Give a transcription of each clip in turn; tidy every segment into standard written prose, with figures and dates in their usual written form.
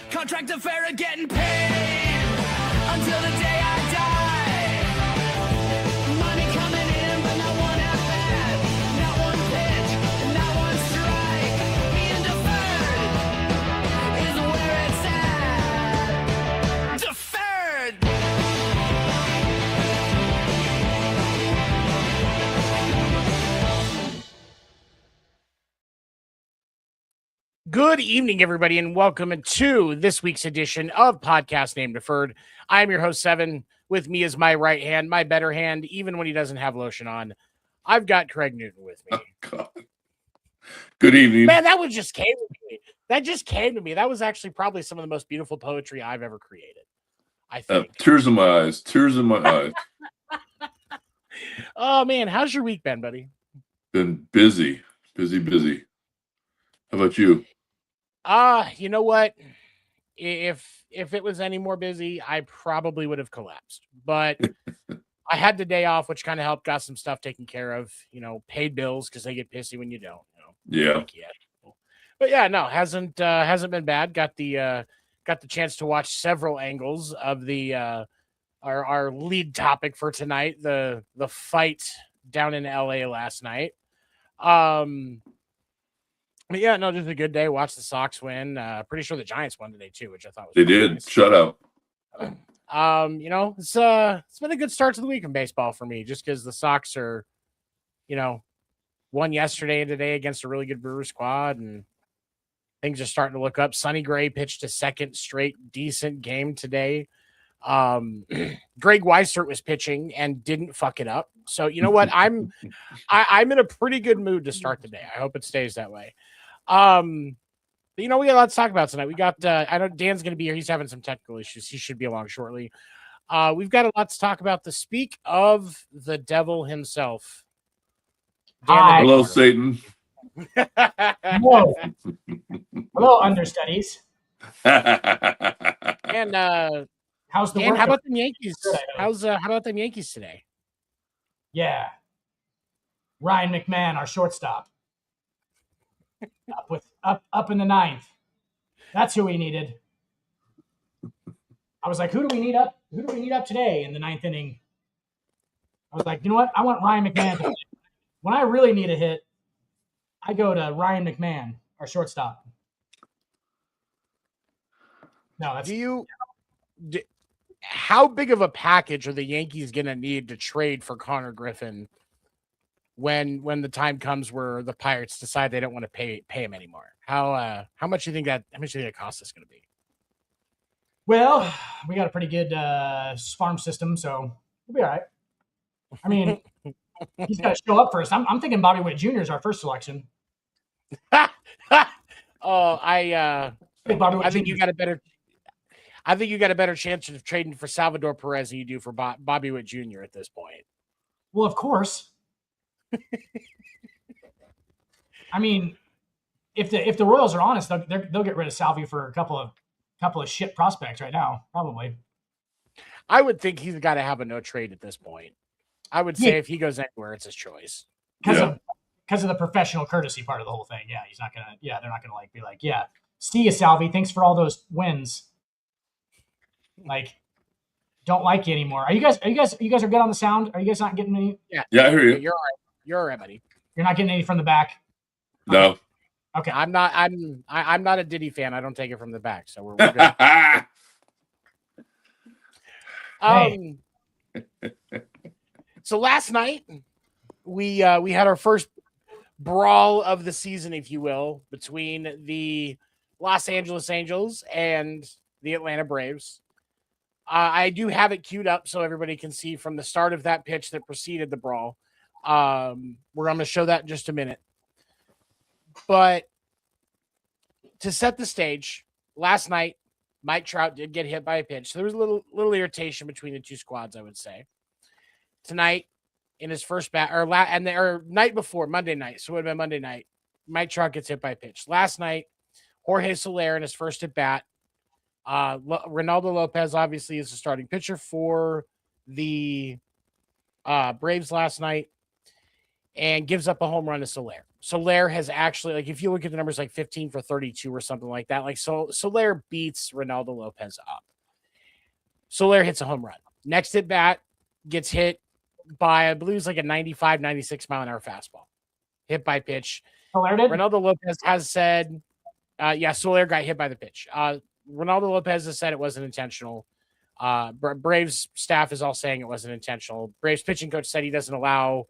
Contract affair getting paid until the day I die. Money coming in, but not one at bat, not one pitch, not one strike. Being deferred is where it's at. Deferred. Good evening, everybody, and welcome to this week's edition of Podcast Name Deferred. I am your host, Seven. With me is my right hand, my better hand, even when he doesn't have lotion on. I've got Craig Newton with me. Oh, God. Good evening. Man, that one just came to me. That just came to me. That was actually probably some of the most beautiful poetry I've ever created, I think. Tears in my eyes. Tears in my eyes. Oh, man. How's your week been, buddy? Been busy. Busy. How about you? You know what? If it was any more busy, I probably would have collapsed. But I had the day off, which kind of helped. Got some stuff taken care of. You know, paid bills because they get pissy when you don't. Yeah. But yeah, no, hasn't been bad. Got the chance to watch several angles of the our lead topic for tonight, the fight down in LA last night. But yeah, no, just a good day. Watch the Sox win. Pretty sure the Giants won today too, which I thought was They did. nice. Shut up. You know, it's been a good start to the week in baseball for me, just because the Sox are, won yesterday and today against a really good Brewers squad, and things are starting to look up. Sonny Gray pitched a second straight decent game today. Greg Weissert was pitching and didn't fuck it up. So you know what? I'm in a pretty good mood to start the day. I hope it stays that way. But, we got a lot to talk about tonight. We got I know Dan's gonna be here. He's having some technical issues. He should be along shortly. We've got a lot to talk about. The speak of the devil himself. Hi. Hello, Satan. Hello. Hello, understudies. And How's the Dan, work? how about them Yankees? Good, How about them Yankees today? Yeah. Ryan McMahon, our shortstop. Up in the ninth. That's who we needed. I was like, who do we need up? Who do we need up today in the ninth inning? I was like, you know what? I want Ryan McMahon to hit. When I really need a hit, I go to Ryan McMahon, our shortstop. No, that's how big of a package are the Yankees going to need to trade for Konnor Griffin when the time comes where the Pirates decide they don't want to pay him anymore? How much do you think that cost is going to be? Well, we got a pretty good farm system, so we'll be all right. I mean, he's got to show up first. I'm thinking Bobby Witt Jr. is our first selection. I Bobby think Jr. you got a better chance of trading for Salvador Perez than you do for Bobby Witt Jr. at this point. Well, of course. I mean, if the Royals are honest, they'll get rid of Salvi for a couple of shit prospects right now, probably. I would think he's got to have a no trade at this point. I would say if he goes anywhere, it's his choice. Because of the professional courtesy part of the whole thing. Yeah, he's not gonna. Yeah, they're not gonna be like, yeah, see you, Salvi. Thanks for all those wins. Like, don't like you anymore. Are you guys are good on the sound? Are you guys not getting any? Yeah, I hear you. You're all right. You're all right, buddy. You're not getting any from the back. No. Okay. I'm not a Diddy fan. I don't take it from the back, so we're good. So last night we had our first brawl of the season, if you will, between the Los Angeles Angels and the Atlanta Braves. I do have it queued up so everybody can see from the start of that pitch that preceded the brawl. We're going to show that in just a minute. But to set the stage, last night, Mike Trout did get hit by a pitch. So there was a little irritation between the two squads, I would say. Tonight, in his first bat, or night before, Monday night, so it would have been Monday night, Mike Trout gets hit by a pitch. Last night, Jorge Soler in his first at bat. Reynaldo López obviously is the starting pitcher for the Braves last night and gives up a home run to Soler. Soler has actually, like, if you look at the numbers, like 15 for 32 or something like that, like, so Soler beats Reynaldo López up. Soler hits a home run. Next at bat gets hit by, I believe it's like a 95, 96 mile an hour fastball. Hit by pitch. Soler did? Reynaldo López has said, Soler got hit by the pitch. Reynaldo López has said it wasn't intentional. Braves staff is all saying it wasn't intentional. Braves pitching coach said he doesn't allow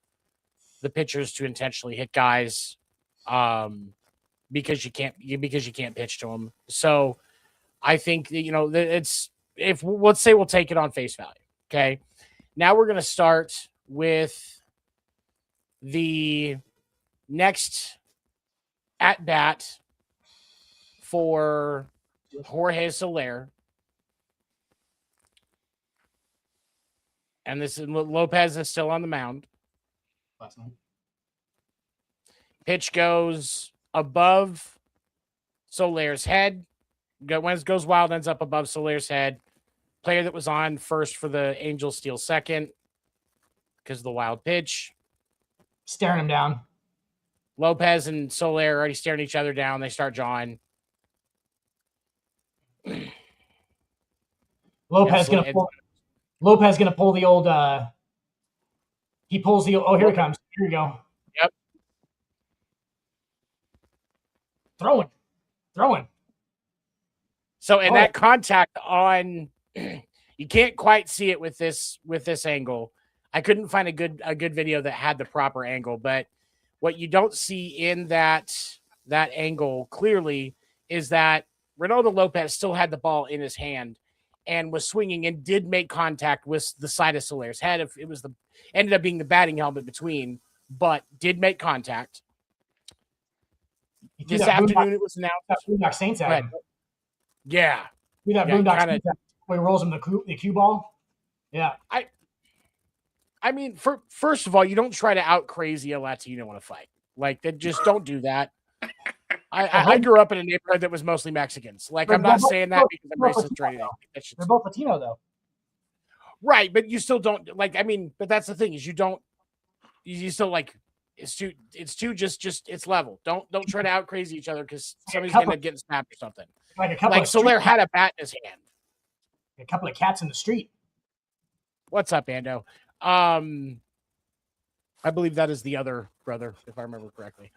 the pitchers to intentionally hit guys because you can't pitch to them. So I think let's say we'll take it on face value. Okay, now we're gonna start with the next at bat for Jorge Soler. And this is Lopez is still on the mound. Last night. Pitch goes above Soler's head. When it goes wild, ends up above Soler's head. Player that was on first for the Angels steals second because of the wild pitch. Staring him down. Lopez and Soler are already staring each other down. They start jawing. Lopez gonna pull the old. He pulls the. Oh, here it comes. Here you go. Yep. Throwing. So, and that contact on, you can't quite see it with this angle. I couldn't find a good video that had the proper angle, but what you don't see in that angle clearly is that Reynaldo López still had the ball in his hand and was swinging and did make contact with the side of Soler's head. If it was ended up being the batting helmet between, but did make contact. This afternoon it was announced. That Boondock Saints at him. Yeah. That Boondock Saints where he rolls him the cue ball. Yeah. I mean, first of all, you don't try to out crazy a Latino in a fight. Like, just don't do that. I grew up in a neighborhood that was mostly Mexicans. Like, I'm not saying that because I'm racist or anything. They're both Latino, though. Right, but you still don't, like, I mean, but that's the thing is you still, like, it's too just it's level. Don't try to out crazy each other because somebody's going to end up getting snapped or something. Like Soler had a bat in his hand. A couple of cats in the street. What's up, Ando? I believe that is the other brother, if I remember correctly.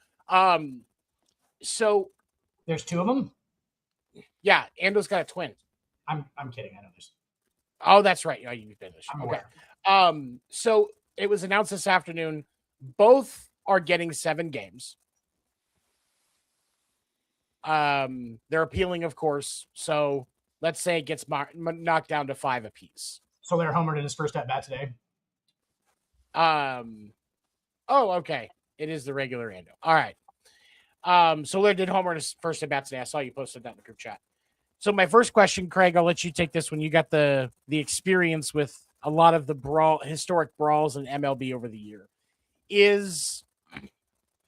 So there's two of them. Yeah, Ando's got a twin. I'm kidding. I know this. Oh, that's right. Oh, you finished. I'm okay. aware. So it was announced this afternoon. Both are getting 7 games. They're appealing, of course. So let's say it gets knocked down to 5 apiece. Soler homered in his first at bat today. Oh, okay. It is the regular Ando. All right. Soler did homer in his first at bat today. I saw you posted that in the group chat. So my first question, Craig, I'll let you take this one. You got the experience with a lot of the historic brawls in MLB over the year. Is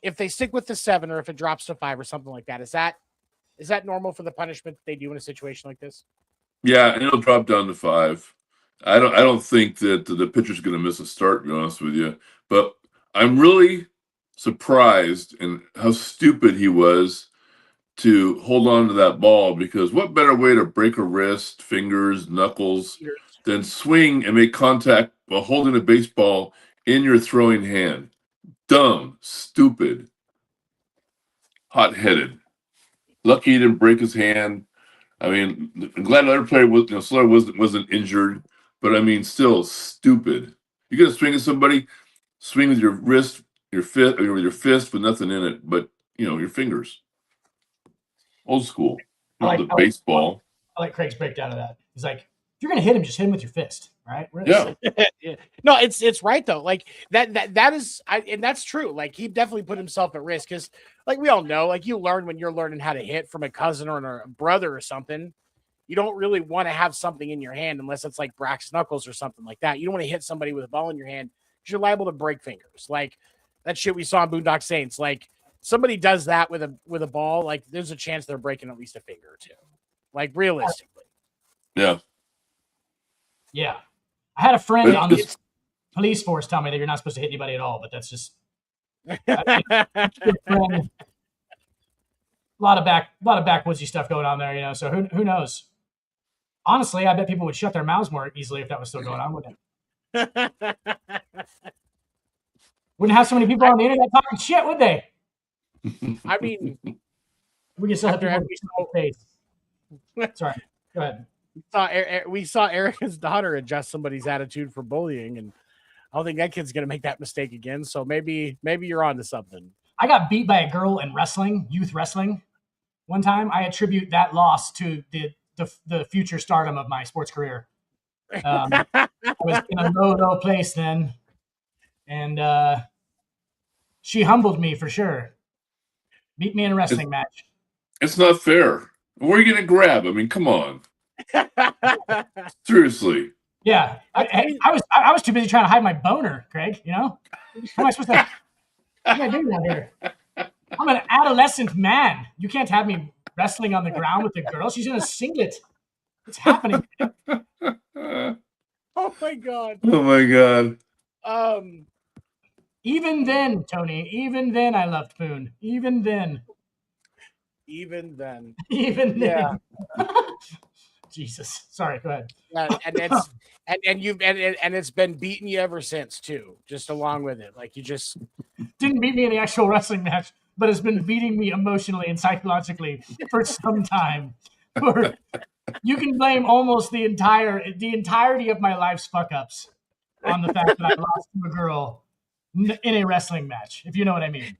if they stick with the 7 or if it drops to 5 or something like that, is that normal for the punishment they do in a situation like this? Yeah, and it'll drop down to 5. I don't think that the pitcher's going to miss a start, to be honest with you. But I'm really surprised in how stupid he was to hold on to that ball, because what better way to break a wrist, fingers, knuckles, than swing and make contact while holding a baseball in your throwing hand? Dumb, stupid, hot-headed. Lucky he didn't break his hand. I mean, I'm glad the other player Soler wasn't injured, but I mean, still stupid. You got to swing at somebody, swing with your wrist, your fist, with your fist with nothing in it, but your fingers. Old school. Not the baseball. I like Craig's breakdown of that. He's like, if you're gonna hit him, just hit him with your fist, right? Yeah. Yeah. No, it's right though. Like that is, and that's true. Like he definitely put himself at risk because, like we all know, like you learn when you're learning how to hit from a cousin or a brother or something. You don't really want to have something in your hand unless it's like brass knuckles or something like that. You don't want to hit somebody with a ball in your hand because you're liable to break fingers. Like that shit we saw in Boondock Saints. Like somebody does that with a ball, like there's a chance they're breaking at least a finger or two. Like realistically. Yeah. Yeah. I had a friend on the police force tell me that you're not supposed to hit anybody at all, but that's just a lot of backwoodsy stuff going on there, So who knows? Honestly, I bet people would shut their mouths more easily if that was still going on, wouldn't it? Wouldn't have so many people on the internet talking shit, would they? I mean, we can still have people face. Sorry, go ahead. We saw Erica's daughter adjust somebody's attitude for bullying, and I don't think that kid's gonna make that mistake again. So maybe you're onto something. I got beat by a girl in wrestling, youth wrestling, one time. I attribute that loss to the future stardom of my sports career. I was in a low place then, and she humbled me for sure. Beat me in a wrestling match. It's not fair. Where are you going to grab? I mean, come on. Seriously. Yeah, I was too busy trying to hide my boner, Craig. How am I supposed to? What am I doing out here? I'm an adolescent man. You can't have me wrestling on the ground with the girl. She's in a singlet. What's happening? Oh my god. Oh my god. Even then, Tony. Even then, I loved Poon. Even then. Yeah. Jesus. Sorry. Go ahead. And it's been beating you ever since too. Just along with it, like you just didn't beat me in the actual wrestling match, but has been beating me emotionally and psychologically for some time. You can blame almost the entirety of my life's fuck ups on the fact that I lost to a girl in a wrestling match, if you know what I mean.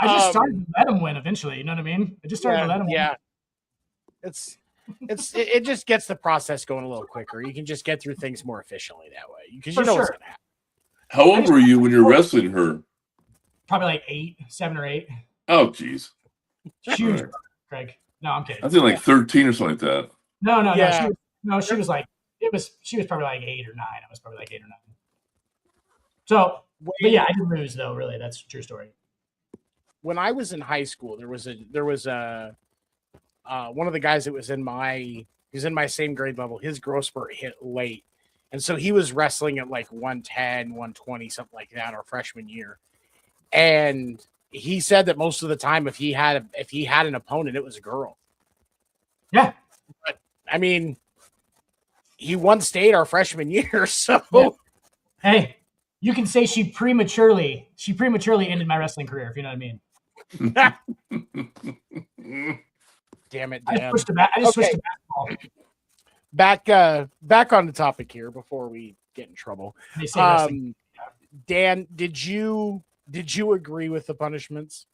I just started to let him win eventually. You know what I mean? I just started to let him win. Yeah. It just gets the process going a little quicker. You can just get through things more efficiently that way because you know what's going to happen. How old were you when you're wrestling her? Probably like 7 or 8. Oh, jeez. Huge, Craig. No, I'm kidding. I think like 13 or something like that. No. She was like she was probably like 8 or 9. I was probably like 8 or 9. So, but yeah, I did lose though. Really, that's a true story. When I was in high school, there was a one of the guys that was in my same grade level. His growth spurt hit late, and so he was wrestling at like 110, 120, something like that, our freshman year. And he said that most of the time, if he had an opponent, it was a girl. Yeah, but I mean, he won state our freshman year, so hey, you can say she prematurely ended my wrestling career, if you know what I mean. Damn it, Dan. I just switched to basketball. Back on the topic here before we get in trouble. Dan, did you agree with the punishments?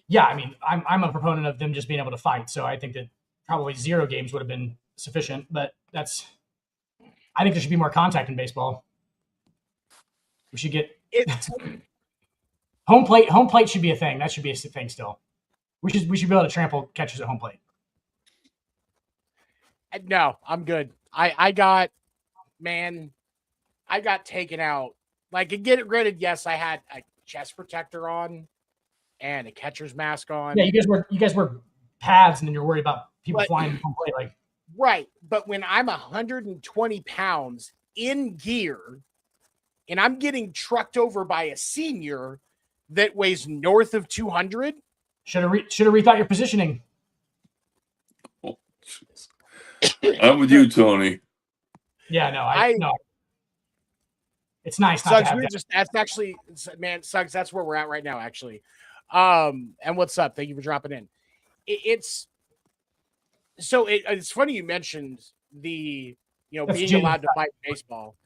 Yeah, I mean, I'm a proponent of them just being able to fight, so I think that probably 0 games would have been sufficient, but I think there should be more contact in baseball. We should get home plate. Home plate should be a thing. That should be a thing still. We should be able to trample catchers at home plate. No, I'm good. I got taken out. Like, get it granted, yes, I had a chest protector on and a catcher's mask on. Yeah, you guys wear pads, and then you're worried about people flying home plate. Like, right, but when I'm 120 pounds in gear, and I'm getting trucked over by a senior that weighs north of 200, should have rethought your positioning. Oh, I'm with you, Tony. Yeah, no. It's nice. Suggs, that's actually, man, Suggs, that's where we're at right now, actually. And what's up? Thank you for dropping in. It's funny you mentioned the, being allowed to fight baseball.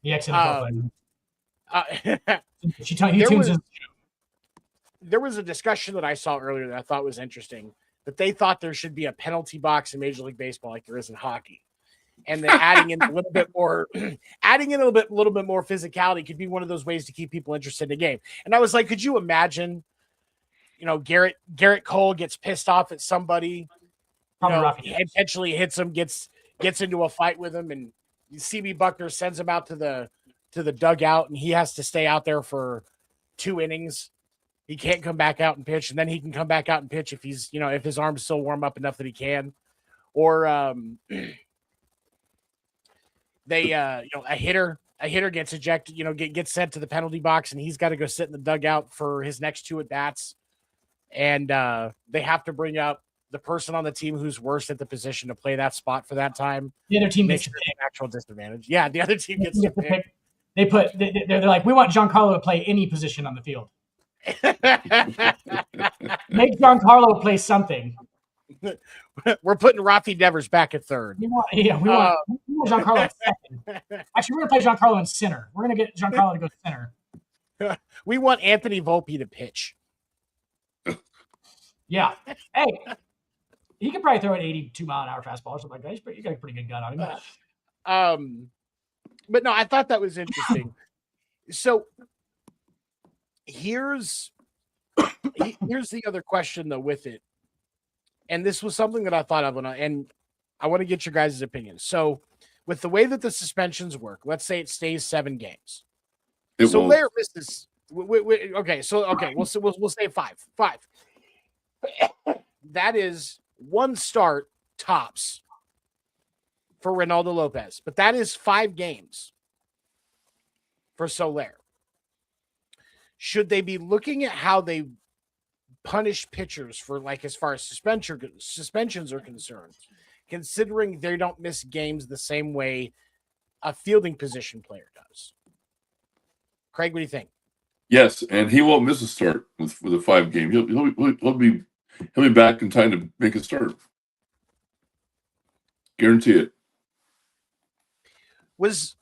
The ex-NFL player. He There tunes was- in. There was a discussion that I saw earlier that I thought was interesting, that they thought there should be a penalty box in Major League Baseball like there is in hockey. And that adding in a little bit more physicality could be one of those ways to keep people interested in the game. And I was like, could you imagine, Garrett Cole gets pissed off at somebody, intentionally hits him, gets into a fight with him, and CB Buckner sends him out to the dugout, and he has to stay out there for 2 innings. He can't come back out and pitch, and then he can come back out and pitch if he's, if his arms still warm up enough that he can. Or a hitter gets ejected, gets sent to the penalty box, and he's got to go sit in the dugout for his next 2 at bats. And they have to bring up the person on the team who's worst at the position to play that spot for that time. The other team Makes gets an actual disadvantage. Yeah, the other team gets to pick. They're like, we want Giancarlo to play any position on the field. Make Giancarlo play something. We're putting Rafi Devers back at third. We want Giancarlo at second. Actually, we're going to play Giancarlo in center. We're going to get Giancarlo to go center. We want Anthony Volpe to pitch. Yeah. Hey, he could probably throw an 82-mile-an-hour fastball or something like that. He's got a pretty good gun on him. But no, I thought that was interesting. So here's the other question though with it, and this was something that I thought of and I want to get your guys' opinion. So with the way that the suspensions work, let's say it stays 7 games. Soler misses. Okay, we'll say 5. That is 1 start tops for Reynaldo López, but that is 5 games for Soler. Should they be looking at how they punish pitchers for, like, as far as suspensions are concerned, considering they don't miss games the same way a fielding position player does? Craig, what do you think? Yes, and he won't miss a start with a 5 game. He'll be back in time to make a start. Guarantee it. Was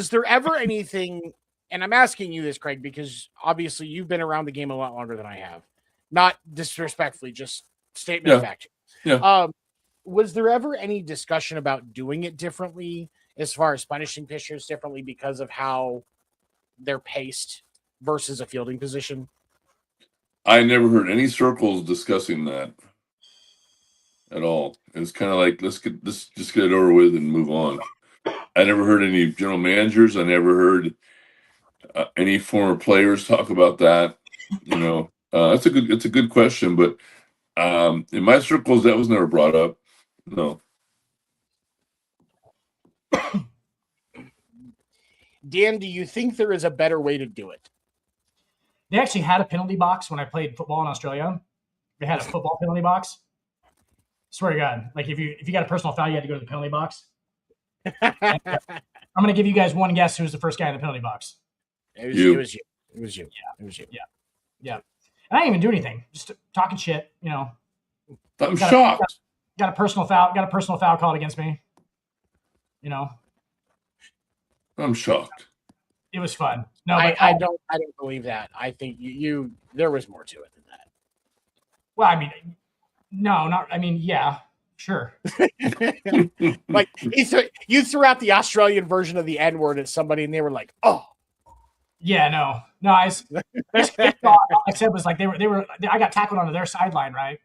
there ever anything, and I'm asking you this, Craig, because obviously you've been around the game a lot longer than I have. Not disrespectfully, just statement of fact. Yeah. Was there ever any discussion about doing it differently as far as punishing pitchers differently because of how they're paced versus a fielding position? I never heard any circles discussing that at all. It was kind of like, let's just get it over with and move on. I never heard any general managers. I never heard any former players talk about that. It's a good question, but in my circles, that was never brought up. No. Dan, do you think there is a better way to do it? They actually had a penalty box when I played football in Australia. They had a football penalty box. Swear to God, like if you got a personal foul, you had to go to the penalty box. I'm going to give you guys one guess who was the first guy in the penalty box. It was you. Yeah. And I didn't even do anything. Just talking shit, I'm shocked. Got a personal foul called against me. I'm shocked. It was fun. No, I don't believe that. I think you there was more to it than that. Well, I mean, no, not. I mean, yeah, sure. Like you threw out the Australian version of the N-word at somebody, and they were like, "Oh, yeah, no." All I said was like they were. I got tackled onto their sideline, right?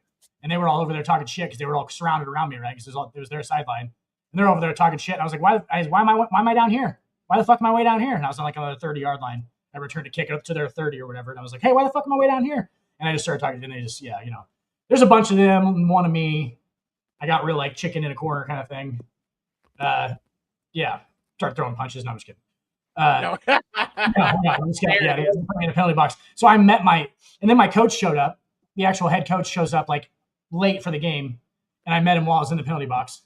And they were all over there talking shit because they were all surrounded around me, right? Because it was their sideline, and they're over there talking shit. And I was like, why am I down here? Why the fuck am I way down here? And I was on like on the 30-yard line. I returned to kick it up to their 30 or whatever. And I was like, hey, why the fuck am I way down here? And I just started talking. And they just, there's a bunch of them. One of me. I got real like chicken in a corner kind of thing. Start throwing punches. No, I'm just kidding. No, they put me in a penalty box. So I met and then my coach showed up. The actual head coach shows up like late for the game. And I met him while I was in the penalty box.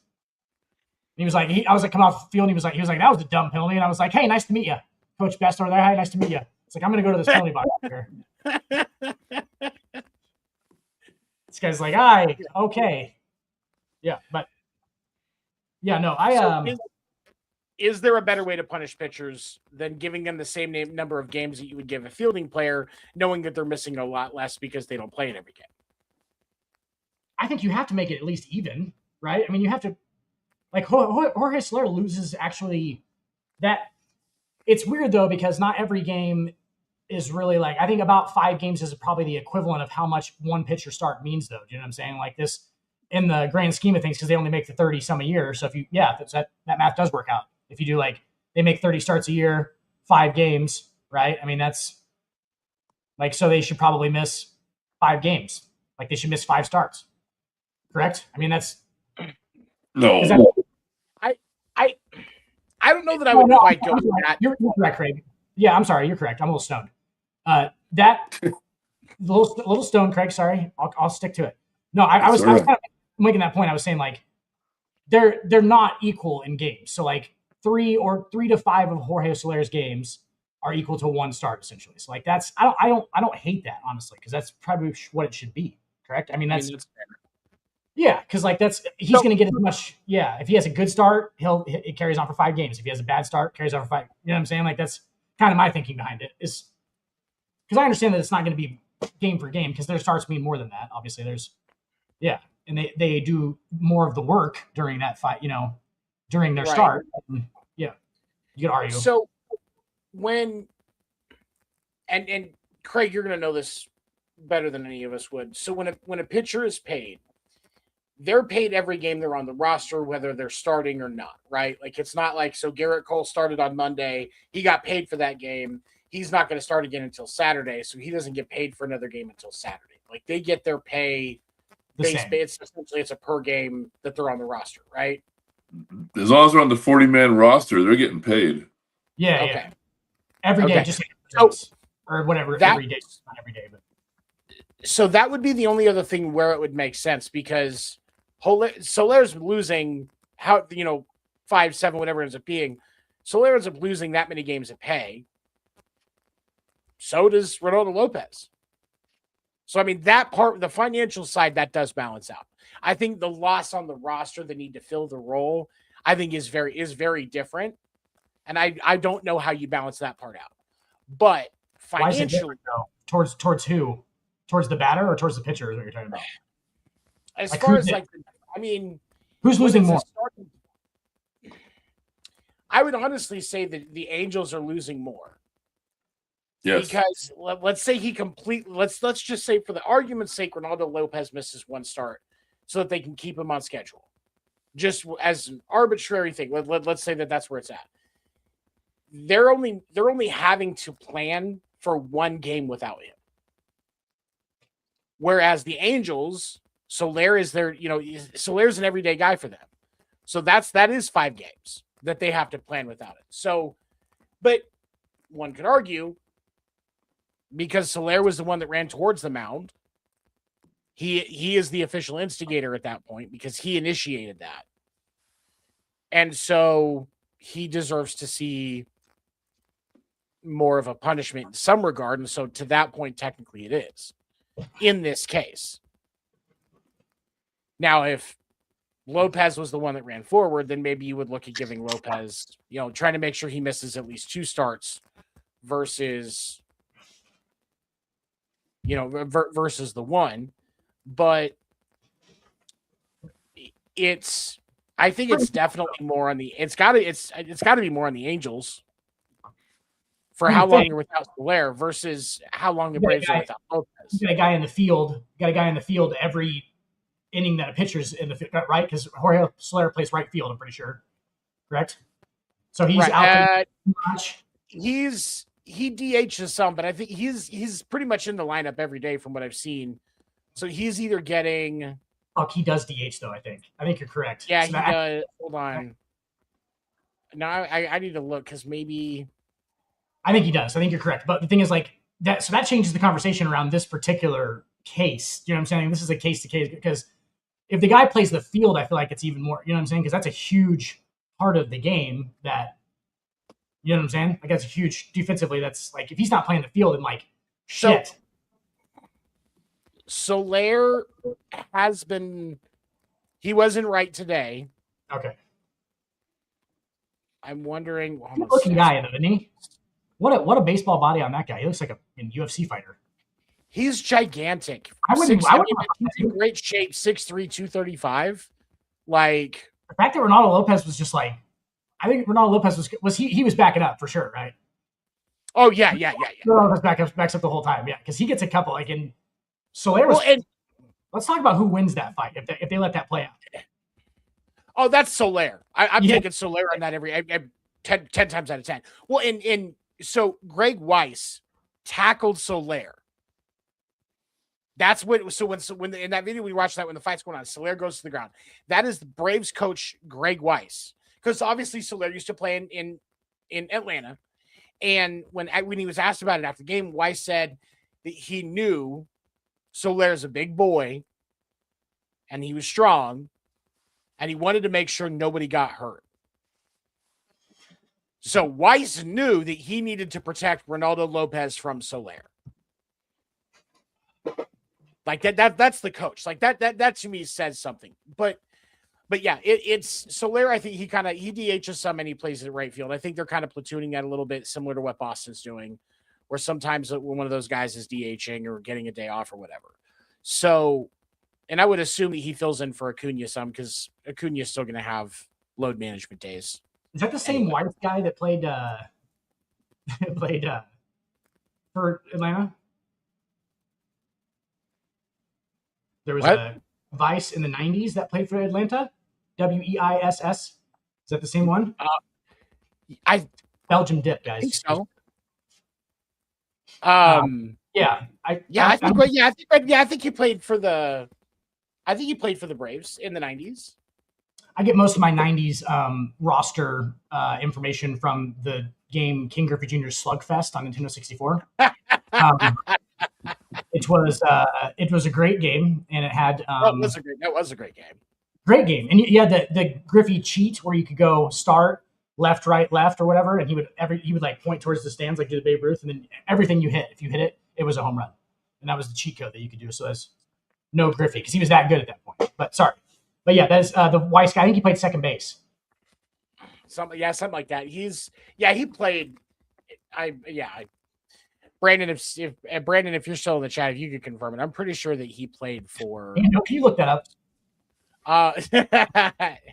And he was like, I was like, come off the field. And he was like, that was a dumb penalty. And I was like, hey, nice to meet you. Coach Best over there. Hi, nice to meet you. It's like, I'm going to go to this penalty box here. This guy's like, hi, okay. Yeah, but yeah, no, is there a better way to punish pitchers than giving them the same number of games that you would give a fielding player, knowing that they're missing a lot less because they don't play in every game? I think you have to make it at least even, right? I mean, you have to, like, Jorge Soler loses actually that. It's weird, though, because not every game is really like, I think about 5 games is probably the equivalent of how much one pitcher start means, though. Do you know what I'm saying? Like this, in the grand scheme of things, because they only make the 30 some a year. So if you, that math does work out. If you do like, they make 30 starts a year, 5 games, right? I mean, that's like, so they should probably miss 5 games. Like they should miss 5 starts. Correct? I mean, that's No. I don't know that I would quite go with that. You're correct, Craig. Yeah, I'm sorry. You're correct. I'm a little stoned. That little stoned, Craig. Sorry, I'll stick to it. No, I was kind of making that point. I was saying like they're not equal in games. So like 3 to 5 of Jorge Soler's games are equal to 1 start essentially. So like that's I don't hate that honestly because that's probably what it should be. Correct. I mean that's yeah, because like he's going to get as much. Yeah, if he has a good start, it carries on for 5 games. If he has a bad start, carries on for 5. You know what I'm saying? Like that's kind of my thinking behind it. Is because I understand that it's not going to be game for game because their starts mean more than that. Obviously, and they do more of the work during that fight. You know, during their start. Yeah, you could argue. So when and Craig, you're going to know this better than any of us would. So when a pitcher is paid, they're paid every game they're on the roster, whether they're starting or not, right? Like it's not like, so Garrett Cole started on Monday. He got paid for that game. He's not going to start again until Saturday. So he doesn't get paid for another game until Saturday. Like they get their pay. It's essentially it's a per game that they're on the roster, right? As long as they're on the 40-man roster, they're getting paid. Yeah. Okay. Yeah. Every day, just or whatever. Every day, not every day, but. So that would be the only other thing where it would make sense because Soler's losing 5, 7, whatever it ends up being. Soler ends up losing that many games of pay. So does Reynaldo López. So I mean that part, the financial side, that does balance out. I think the loss on the roster, the need to fill the role, I think is very different. And I don't know how you balance that part out. But financially, towards who? Towards the batter or towards the pitcher is what you're talking about? As far as who's losing more? I would honestly say that the Angels are losing more. Yes. Because let's say let's just say for the argument's sake, Reynaldo López misses 1 start so that they can keep him on schedule. Just as an arbitrary thing. Let's say that's where it's at. They're only having to plan for 1 game without him. Whereas the Angels, Soler is Soler's an everyday guy for them. So that is 5 games that they have to plan without it. So, but one could argue because Soler was the one that ran towards the mound, he is the official instigator at that point because he initiated that. And so he deserves to see more of a punishment in some regard. And so to that point, technically it is. In this case. Now, if López was the one that ran forward, then maybe you would look at giving López, trying to make sure he misses at least 2 starts versus, versus the 1. But I think it's definitely more on it's got to be more on the Angels. For how long you're without Soler versus how long the Braves are without López. You got a guy in the field. Every inning that a pitcher's in the field, right? Because Jorge Soler plays right field, I'm pretty sure. Correct? So he's out there much. He DHs some, but I think he's pretty much in the lineup every day from what I've seen. So he's either getting. Oh, he does DH though. I think you're correct. Yeah, so he does. Hold on. No, I need to look because maybe. I think he does. I think you're correct. But the thing is like that. So that changes the conversation around this particular case. You know what I'm saying? This is a case to case because if the guy plays the field, I feel like it's even more. You know what I'm saying? Because that's a huge part of the game that. You know what I'm saying? Like that's a huge defensively. That's like if he's not playing the field and like shit. Soler has been. He wasn't right today. Okay. I'm wondering. Good looking guy, isn't he? What a baseball body on that guy. He looks like a UFC fighter. He's gigantic. He's in great shape. 6'3", 235. Like the fact that Reynaldo Lopez was just like, I think Reynaldo Lopez was he was backing up for sure, right? Oh yeah. Reynaldo Lopez backs up the whole time, yeah, because he gets a couple like in Soler was. Well, let's talk about who wins that fight if they let that play out. Oh, that's Soler. I'm taking Soler on that every 10 times out of 10. Well, so Greg Weiss tackled Soler. That's when in that video we watched that when the fight's going on, Soler goes to the ground. That is the Braves coach Greg Weiss, because obviously Soler used to play in Atlanta, and when he was asked about it after the game, Weiss said that he knew Soler's a big boy, and he was strong, and he wanted to make sure nobody got hurt. So Weiss knew that he needed to protect Reynaldo Lopez from Soler. Like that's the coach. Like that to me says something. But yeah, it's Soler. I think he DHs some and he plays at right field. I think they're kind of platooning that a little bit, similar to what Boston's doing, where sometimes when one of those guys is DHing or getting a day off or whatever. So, and I would assume that he fills in for Acuna some, because Acuna is still going to have load management days. Is that the same white guy that played for Atlanta? There was a Weiss in the 90s that played for Atlanta. Weiss. Is that the same one? Belgium dip, guys. I think so. I think he played for the. I think he played for the Braves in the 90s. I get most of my 90s roster information from the game King Griffey Jr.'s Slugfest on Nintendo 64. It was a great game, and it had that was a great game. Great game, and you had the Griffey cheat where you could go start left, right, left, or whatever, and he would like point towards the stands like do the Babe Ruth, and then everything you hit, if you hit it, it was a home run, and that was the cheat code that you could do. So that's no Griffey because he was that good at that point. But yeah, that's the Weiss guy. I think he played second base. Something like that. He played. Brandon, if you're still in the chat, if you could confirm it, I'm pretty sure that he played for. Can you look that up? Can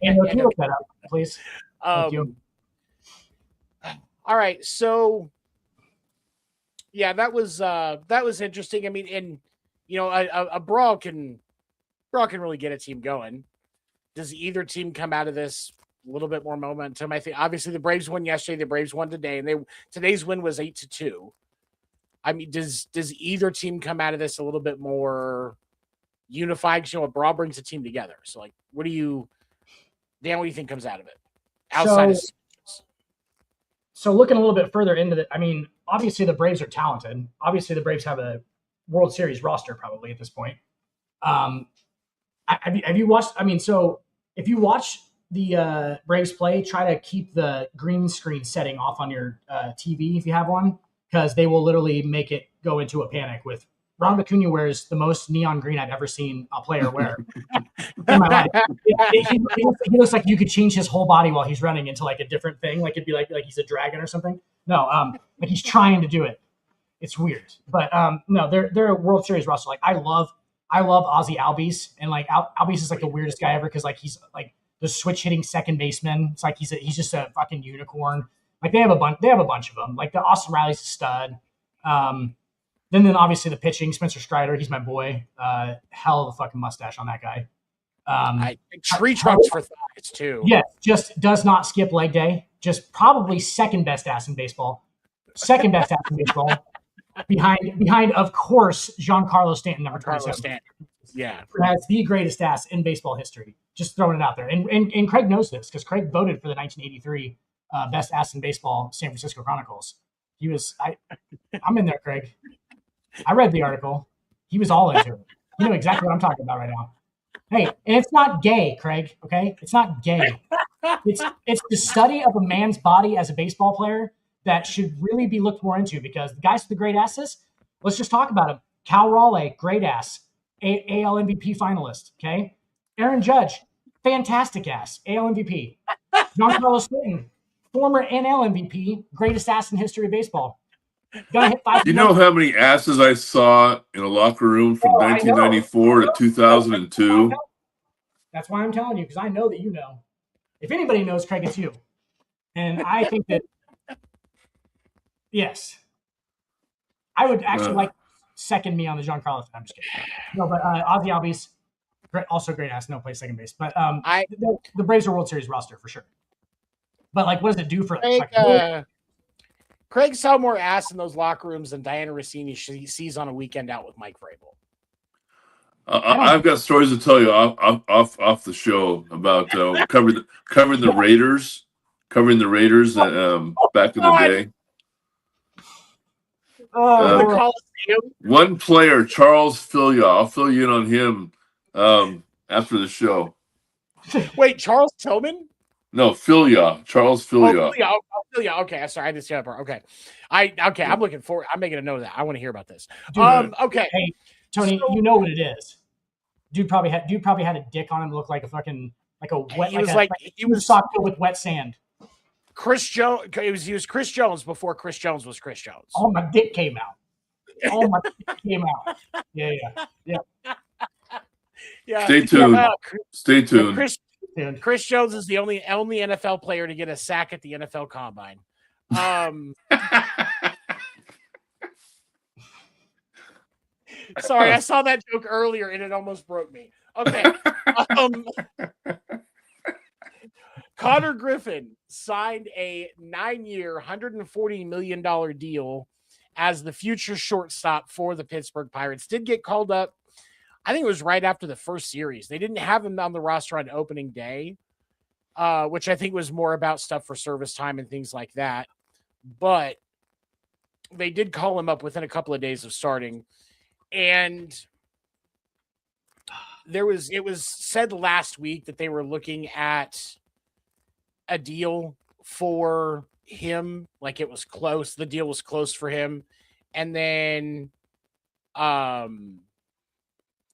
you look that up, please? Thank you. All right, so yeah, that was interesting. I mean, and a brawl can really get a team going. Does either team come out of this a little bit more momentum? I think obviously the Braves won yesterday, the Braves won today, and today's win was 8-2. I mean, does either team come out of this a little bit more unified? Because a brawl brings a team together. So, like, what do you think comes out of it? So looking a little bit further into it, I mean, obviously the Braves are talented. Obviously the Braves have a World Series roster probably at this point. Have you watched? I mean, so if you watch the Braves play, try to keep the green screen setting off on your TV if you have one, because they will literally make it go into a panic. With Ronald Acuna wears the most neon green I've ever seen a player wear in my life. He looks like you could change his whole body while he's running into like a different thing. Like it'd be like he's a dragon or something. No, like he's trying to do it. It's weird, but no, they're a World Series roster. Like I love Ozzy Albies, and like Albies is like the weirdest guy ever because like he's like the switch hitting second baseman. It's like he's just a fucking unicorn. Like they have a bunch of them. Like the Austin Riley's a stud. Then obviously the pitching, Spencer Strider, he's my boy. Hell of a fucking mustache on that guy. Tree trunks for thighs too. Yeah, just does not skip leg day. Just probably second best ass in baseball. Behind, of course, Giancarlo Stanton, number 27. Yeah. Has the greatest ass in baseball history. Just throwing it out there. And Craig knows this because Craig voted for the 1983 best ass in baseball San Francisco Chronicles. I'm in there, Craig. I read the article. He was all into it. You know exactly what I'm talking about right now. Hey, and it's not gay, Craig, okay? It's not gay. It's the study of a man's body as a baseball player that should really be looked more into, because the guys with the great asses, let's just talk about him. Cal Raleigh, great ass, AL MVP finalist, okay? Aaron Judge, fantastic ass, AL MVP. Giancarlo Stanton, former NL MVP, greatest ass in history of baseball. Gonna hit 5. You know how many asses I saw in a locker room from 1994 to 2002? That's why I'm telling you, because I know that you know. If anybody knows, Craig, it's you. And I think that, yes, I would actually like second me on the Giancarlo thing. I'm just kidding. No, but Ozzy Albies, also great ass, no play second base. But the Braves are World Series roster for sure. But like, what does it do for Craig saw more ass in those locker rooms than Diana Rossini sees on a weekend out with Mike Vrabel. I've got stories to tell you off the show about covering the Raiders, back in the day. One player, Charles Filia. I'll fill you in on him after the show. Wait, Charles Tillman? No, Charles Filia. Filia. Okay, sorry, I didn't see that part. Okay, I'm looking forward. I'm making a note of that. I want to hear about this. Okay. Hey, Tony, you know what it is. Dude probably had a dick on him, looked like a fucking he was socked with wet sand. Chris Jones. He was Chris Jones before Chris Jones was Chris Jones. Oh, my dick came out. Yeah. Stay tuned. Stay tuned. Chris Jones is the only NFL player to get a sack at the NFL Combine. Sorry, I saw that joke earlier and it almost broke me. Okay. Konnor Griffin signed a 9-year, $140 million deal as the future shortstop for the Pittsburgh Pirates. Did get called up. I think it was right after the first series. They didn't have him on the roster on opening day, which I think was more about stuff for service time and things like that. But they did call him up within a couple of days of starting. And it was said last week that they were looking at a deal for him. Like it was close. The deal was close for him. And then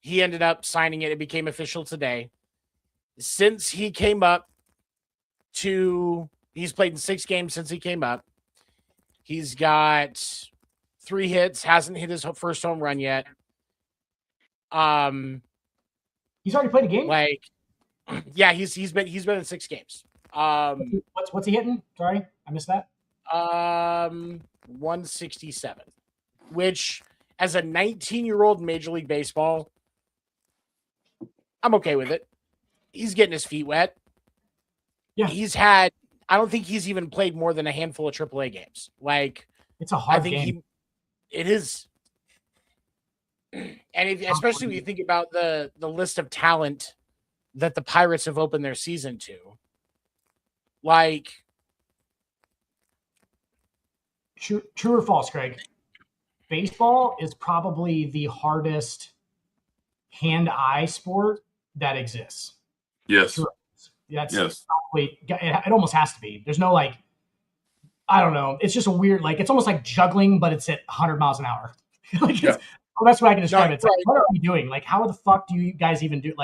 he ended up signing it. It became official today. Since he came up he's played in 6 games since he came up. He's got 3 hits, hasn't hit his first home run yet. He's already played a game? He's been in 6 games. What's he hitting? Sorry, I missed that. 167, which as a 19-year-old Major League Baseball, I'm okay with it. He's getting his feet wet. Yeah. I don't think he's even played more than a handful of AAA games. Like, it's a hard game. It is. And especially when you think about the list of talent that the Pirates have opened their season to. Like, true or false, Craig? Baseball is probably the hardest hand-eye sport that exists. Yes. True. Yes. Probably, it almost has to be. There's no I don't know. It's just a weird, it's almost like juggling, but it's at 100 miles an hour. That's what I can describe it. It's what are we doing? How the fuck do you guys even do?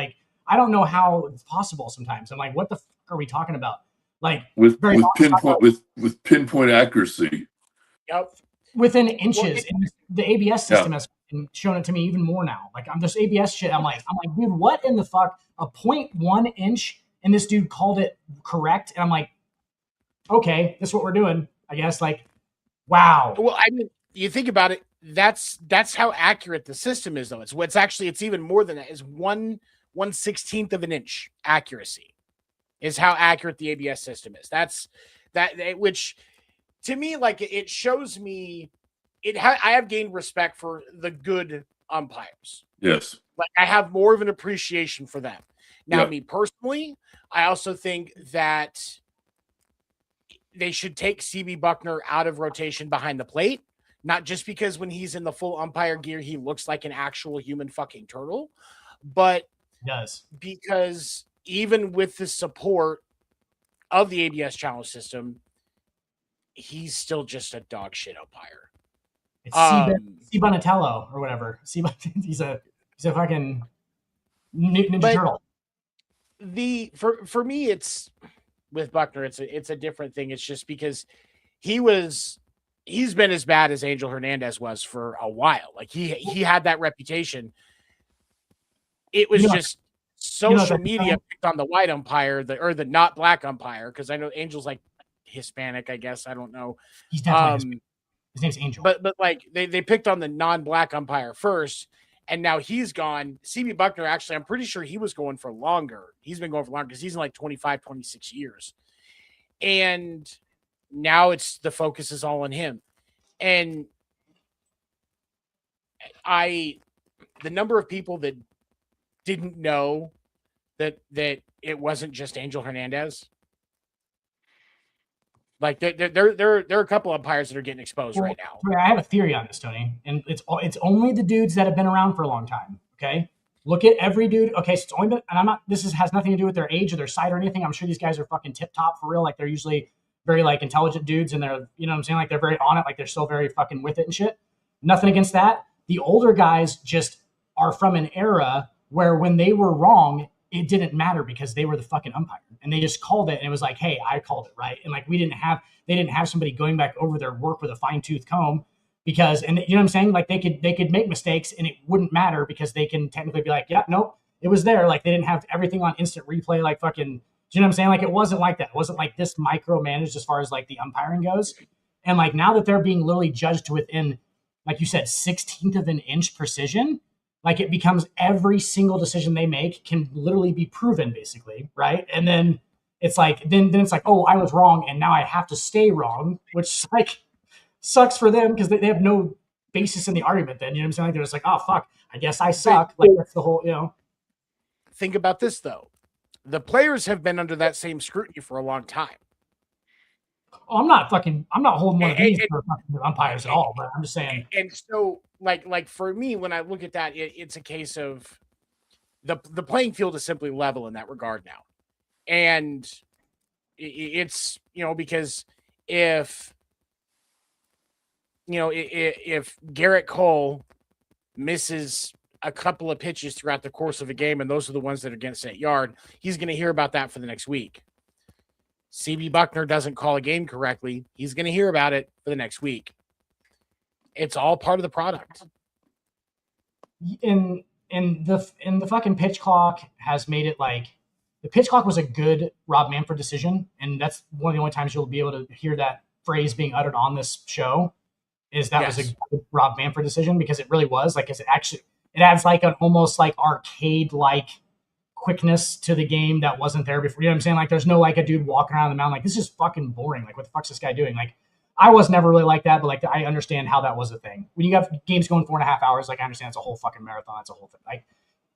I don't know how it's possible sometimes. I'm like, what the fuck are we talking about? With pinpoint accuracy. Yep. Within inches. And the ABS system has shown it to me even more now. I'm this ABS shit. I'm like, dude, what in the fuck? A 0.1 inch, and this dude called it correct. And I'm like, okay, this is what we're doing, I guess. Wow. Well, I mean, you think about it, that's how accurate the system is, though. It's even more than that. Is 1/16 of an inch accuracy is how accurate the ABS system is. Which to me, it shows me I have gained respect for the good umpires. Yes. I have more of an appreciation for them. Now, me personally, I also think that they should take CB Buckner out of rotation behind the plate. Not just because when he's in the full umpire gear, he looks like an actual human fucking turtle, but because even with the support of the ABS challenge system, he's still just a dog shit umpire. It's C. Bonatello or whatever. He's a fucking Ninja Turtle. For me, it's with Buckner, it's a different thing. It's just because he's been as bad as Angel Hernandez was for a while. Like he had that reputation. It was just social media picked on the white umpire, the not black umpire, because I know Angel's like Hispanic, I guess. I don't know. He's definitely his name's Angel. But like they picked on the non-black umpire first, and now he's gone. CB Buckner, actually, I'm pretty sure he was going for longer. He's been going for longer because he's in like 25, 26 years. And now the focus is all on him. And the number of people that didn't know that it wasn't just Angel Hernandez. Like there are a couple umpires that are getting exposed right now. I have a theory on this, Tony, and it's only the dudes that have been around for a long time. Okay, look at every dude. Okay, so it's only and I'm not. Has nothing to do with their age or their side or anything. I'm sure these guys are fucking tip top for real. Like they're usually very like intelligent dudes, and they're, you know what I'm saying, like they're very on it. Like they're still very fucking with it and shit. Nothing against that. The older guys just are from an era where when they were wrong, it didn't matter because they were the fucking umpire and they just called it. And it was like, hey, I called it, right? And like, they didn't have somebody going back over their work with a fine tooth comb because, and you know what I'm saying? Like they could make mistakes and it wouldn't matter because they can technically be like, yeah, nope, it was there. Like they didn't have everything on instant replay, like fucking, do you know what I'm saying? Like it wasn't like that. It wasn't like this micromanaged as far as like the umpiring goes. And like now that they're being literally judged to within, like you said, 16th of an inch precision, like it becomes every single decision they make can literally be proven basically. Right. And then it's like, then it's like, oh, I was wrong. And now I have to stay wrong, which like sucks for them because they have no basis in the argument then, you know what I'm saying? Like they're just like, oh, fuck, I guess I suck. Like that's the whole, you know. Think about this though. The players have been under that same scrutiny for a long time. Oh, I'm not holding one of these for fucking umpires at all, but I'm just saying. And so like for me, when I look at that, it's a case of the playing field is simply level in that regard now. And it's, you know, because if Garrett Cole misses a couple of pitches throughout the course of a game, and those are the ones that are against that yard, he's going to hear about that for the next week. CB Buckner doesn't call a game correctly, he's going to hear about it for the next week. It's all part of the product. And the fucking pitch clock has made it like the pitch clock was a good Rob Manfred decision, and that's one of the only times you'll be able to hear that phrase being uttered on this show. Is that was a good Rob Manfred decision because it really was like, it adds like an almost like arcade like quickness to the game that wasn't there before. You know what I'm saying? Like there's no like a dude walking around the mound like this is fucking boring. Like what the fuck's this guy doing? Like I was never really like that, but like I understand how that was a thing. When you have games going 4.5 hours, like I understand it's a whole fucking marathon. It's a whole thing. Like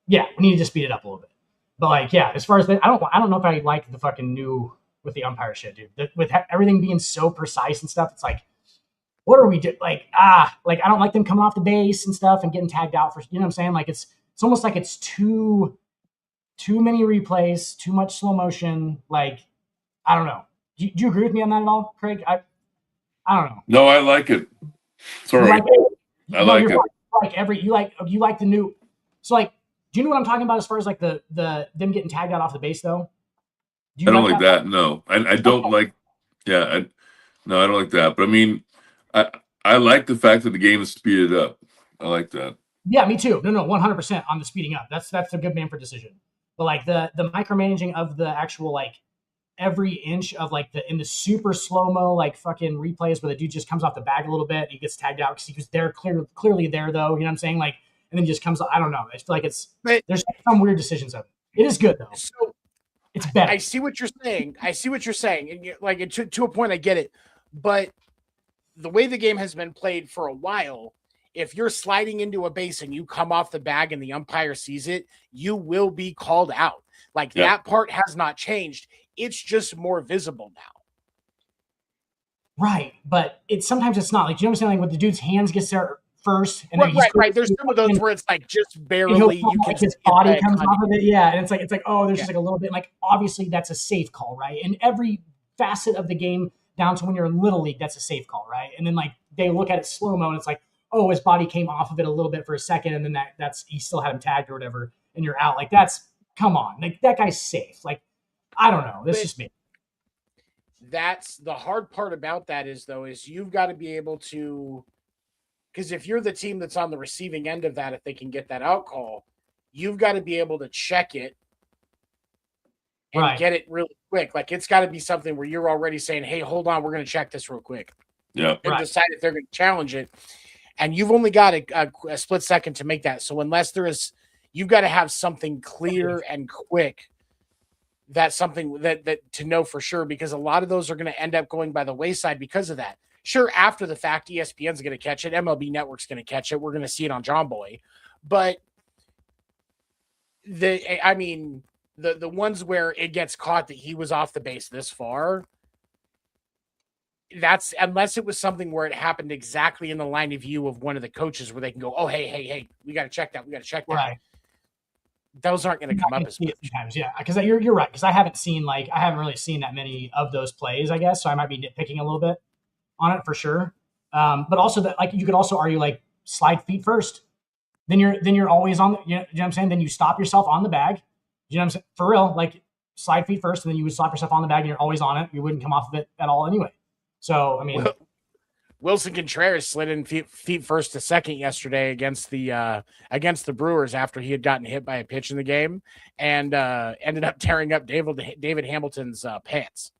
yeah, we need to just speed it up a little bit. But like yeah, as far as I don't know if I like the fucking new with the umpire shit, dude. With everything being so precise and stuff, it's like, what are we doing? Like like I don't like them coming off the base and stuff and getting tagged out for, you know what I'm saying? Like it's almost like it's too many replays, too much slow motion. Like I don't know. Do you agree with me on that at all, Craig? I don't know. No, I like it. Sorry, I like it. You like the new. So like, do you know what I'm talking about as far as like the them getting tagged out off the base though? I don't like that. No, I don't like. Yeah, I don't like that. But I mean, I like the fact that the game is speeded up. I like that. Yeah, me too. No, 100% on the speeding up. That's a good Manfred decision. But like the micromanaging of the actual like every inch of like in the super slow mo like fucking replays where the dude just comes off the bag a little bit, and he gets tagged out because he was there clearly there though. You know what I'm saying? Like, and then just comes. I don't know. I feel like there's some weird decisions of it. It is good though. So it's better. I see what you're saying. And like to a point, I get it. But the way the game has been played for a while, if you're sliding into a base and you come off the bag and the umpire sees it, you will be called out. Like that part has not changed. It's just more visible now. Right. But sometimes it's not. Like, you know what I'm saying? Like with the dude's hands gets there first. And then right. There's some of those where it's like just barely you can his body comes off of it. Yeah. And it's like, oh, there's just like a little bit. Like obviously that's a safe call, right? And every facet of the game down to when you're in Little League, that's a safe call, right? And then like they look at it slow-mo and it's like, oh, his body came off of it a little bit for a second, and then that's he still had him tagged or whatever, and you're out. Like that's come on, like that guy's safe. Like I don't know, this is me. That's the hard part about that is you've got to be able to, because if you're the team that's on the receiving end of that, if they can get that out call, you've got to be able to check it and get it really quick. Like it's got to be something where you're already saying, hey, hold on, we're going to check this real quick. Yeah. And decide if they're going to challenge it. And you've only got a split second to make that. So unless there is, you've got to have something clear and quick. That's something that to know for sure, because a lot of those are going to end up going by the wayside because of that. Sure, after the fact, ESPN's going to catch it. MLB Network's going to catch it. We're going to see it on John Boy. But the ones where it gets caught that he was off the base this far, that's unless it was something where it happened exactly in the line of view of one of the coaches where they can go, oh, hey, we got to check that. We got to check that. Right. Those aren't going to come up as much. Sometimes, yeah, because you're right. Because I haven't really seen that many of those plays, I guess. So I might be nitpicking a little bit on it for sure. But also that, like, you could also argue like slide feet first. Then you're always on. You know what I'm saying? Then you stop yourself on the bag. You know what I'm saying? For real, like slide feet first, and then you would stop yourself on the bag, and you're always on it. You wouldn't come off of it at all anyway. So I mean. Wilson Contreras slid in feet first to second yesterday against the Brewers after he had gotten hit by a pitch in the game and ended up tearing up David Hamilton's pants.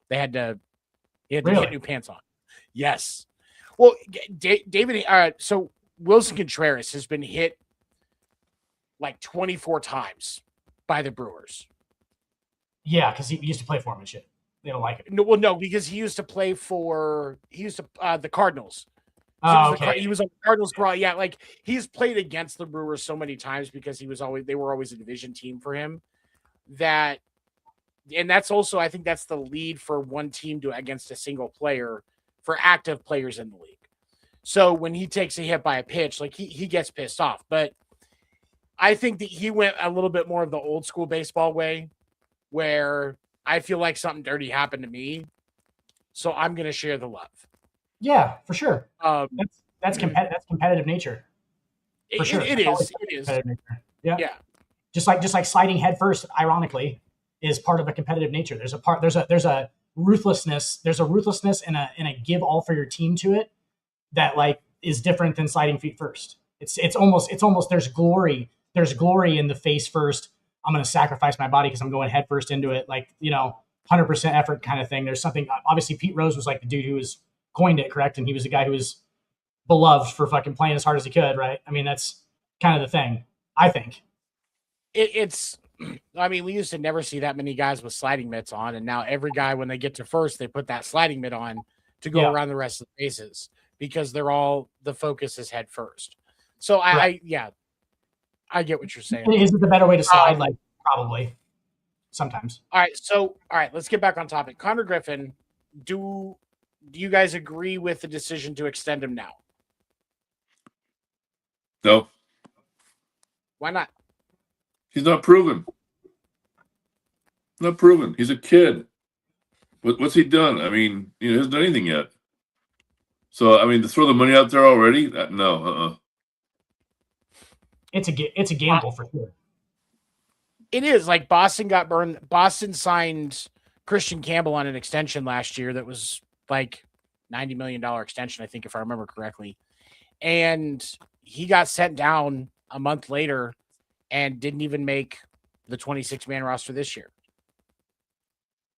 He had to get new pants on. Yes. Well, David. So Wilson Contreras has been hit like 24 times by the Brewers. Yeah, because he used to play for him and shit. They don't like it. No, because he used to play for the Cardinals. Oh, okay. He was on the Cardinals. Yeah, like he's played against the Brewers so many times because they were always a division team for him. And that's also, I think that's the lead for one team against a single player for active players in the league. So when he takes a hit by a pitch, like he gets pissed off. But I think that he went a little bit more of the old school baseball way, where I feel like something dirty happened to me, so I'm going to share the love. Yeah, for sure. That's competitive nature. For sure. It is. Yeah. Just like sliding head first, ironically, is part of a competitive nature. There's a ruthlessness. There's a ruthlessness and a give all for your team to it that like is different than sliding feet first. It's almost there's glory in the face first. I'm going to sacrifice my body because I'm going head first into it. Like, 100% effort kind of thing. There's something, obviously Pete Rose was like the dude who was coined it, correct? And he was the guy who was beloved for fucking playing as hard as he could. Right. I mean, that's kind of the thing, I think. We used to never see that many guys with sliding mitts on. And now every guy, when they get to first, they put that sliding mitt on to go around the rest of the bases because the focus is head first. So I get what you're saying. Is it the better way to slide? Probably sometimes. All right. Let's get back on topic. Konnor Griffin, do you guys agree with the decision to extend him now? No. Why not? He's not proven. Not proven. He's a kid. What's he done? I mean, he hasn't done anything yet. So, to throw the money out there already? No. It's a gamble for sure. It is. Like Boston got burned. Boston signed Christian Campbell on an extension last year that was like $90 million extension, I think, if I remember correctly. And he got sent down a month later and didn't even make the 26-man roster this year.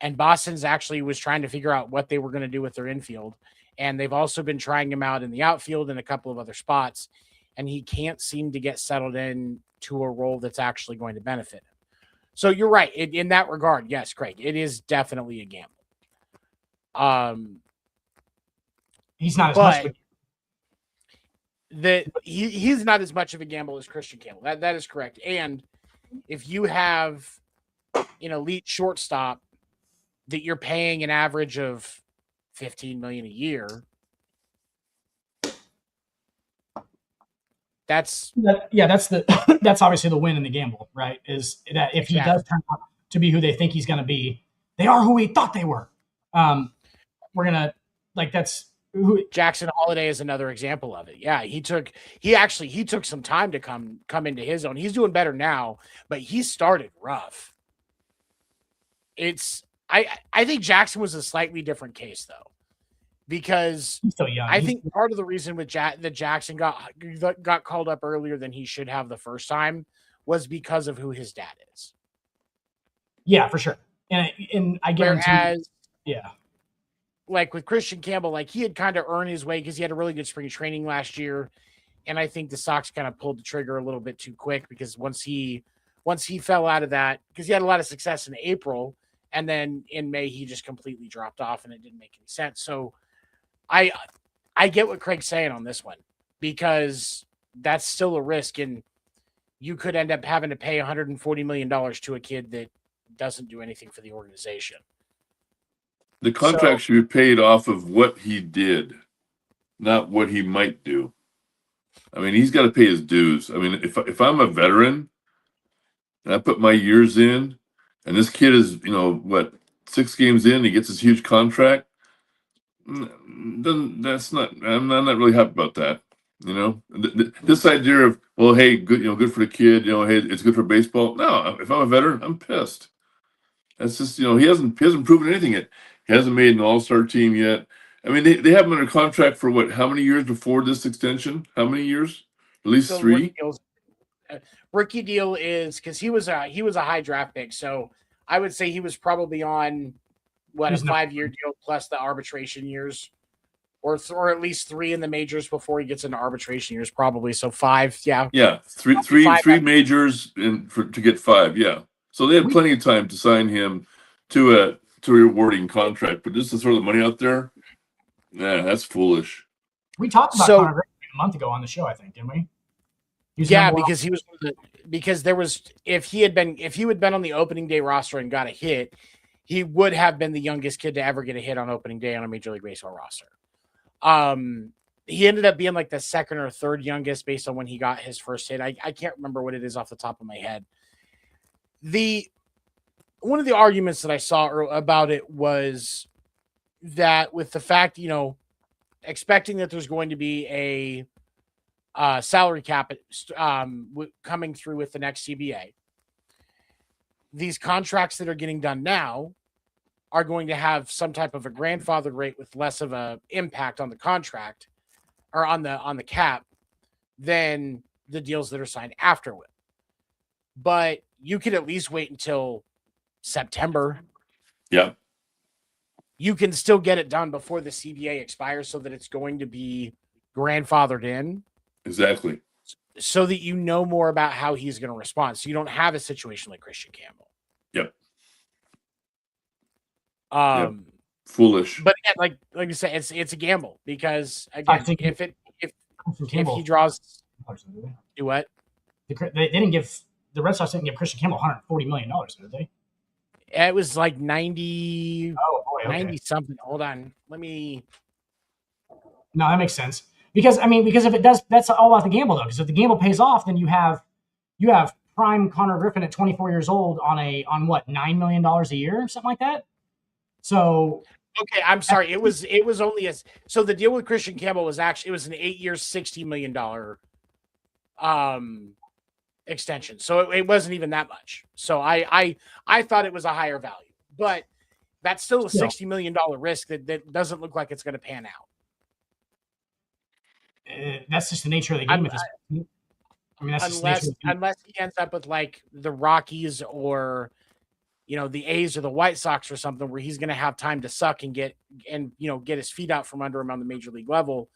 And Boston's actually was trying to figure out what they were going to do with their infield. And they've also been trying him out in the outfield and a couple of other spots. And he can't seem to get settled in to a role that's actually going to benefit him. So you're right. In that regard, yes, Craig, it is definitely a gamble. He's not as much. He's not as much of a gamble as Christian Campbell. That is correct. And if you have an elite shortstop that you're paying an average of $15 million a year, that's obviously the win in the gamble, right? Is that if he does turn out to be who they think he's going to be, they are who we thought they were. We're gonna that's who Jackson Holiday is another example of it. Yeah, he took some time to come into his own. He's doing better now, but he started rough. I think Jackson was a slightly different case though, because He's still young. I think part of the reason with that Jackson got called up earlier than he should have the first time was because of who his dad is. Yeah, for sure. And I guarantee. Whereas, yeah, like with Christian Campbell, like he had kind of earned his way because he had a really good spring training last year, and I think the Sox kind of pulled the trigger a little bit too quick because once he fell out of that, because he had a lot of success in April, and then in May he just completely dropped off, and it didn't make any sense. So I get what Craig's saying on this one, because that's still a risk, and you could end up having to pay $140 million to a kid that doesn't do anything for the organization. The contract should be paid off of what he did, not what he might do. I mean, he's got to pay his dues. I mean, if I'm a veteran and I put my years in, and this kid is, 6 games in, he gets this huge contract, then I'm not really happy about that. This idea of, well, hey, good, good for the kid, hey, it's good for baseball. No, if I'm a veteran, I'm pissed. That's just, he hasn't proven anything yet. He hasn't made an all-star team yet. I mean, they have him under contract for what? How many years before this extension? How many years? At least 3. Rookie deal is because he was a high draft pick, so I would say he was probably on a 5-year deal plus the arbitration years, or at least 3 in the majors before he gets into arbitration years, probably. So 5, yeah. Yeah, three majors to get 5, yeah. So they had plenty of time to sign him to a rewarding contract, but just to throw the money out there, yeah, that's foolish. We talked about Konnor Griffin a month ago on the show, I think, didn't we? Yeah, because there was if he had been on the opening day roster and got a hit, he would have been the youngest kid to ever get a hit on opening day on a Major League Baseball roster. He ended up being like the second or third youngest based on when he got his first hit. I can't remember what it is off the top of my head. One of the arguments that I saw about it was that with the fact, expecting that there's going to be a salary cap coming through with the next CBA, these contracts that are getting done now are going to have some type of a grandfathered rate with less of a impact on the contract or on the cap than the deals that are signed afterward. But you could at least wait until September. Yeah. You can still get it done before the CBA expires so that it's going to be grandfathered in. Exactly. So that you know more about how he's going to respond. So you don't have a situation like Christian Campbell. Yep. Foolish. But again, like you said, it's a gamble because again, if he draws, do what? They didn't give the Red Sox didn't give Christian Campbell $140 million, did they? It was like 90. Oh boy, okay. 90 something. Hold on, let me. No, that makes sense because if it does, that's all about the gamble though. Because if the gamble pays off, then you have prime Konnor Griffin at 24 years old on what, $9 million a year, something like that. So okay, I'm sorry. It was only so the deal with Christian Campbell was an 8-year, $60 million extension. So it wasn't even that much. So I thought it was a higher value, but that's still a $60 million risk that doesn't look like it's going to pan out. That's just the nature of the game. Unless he ends up with like the Rockies or the A's or the White Sox or something where he's going to have time to suck and get his feet out from under him on the major league level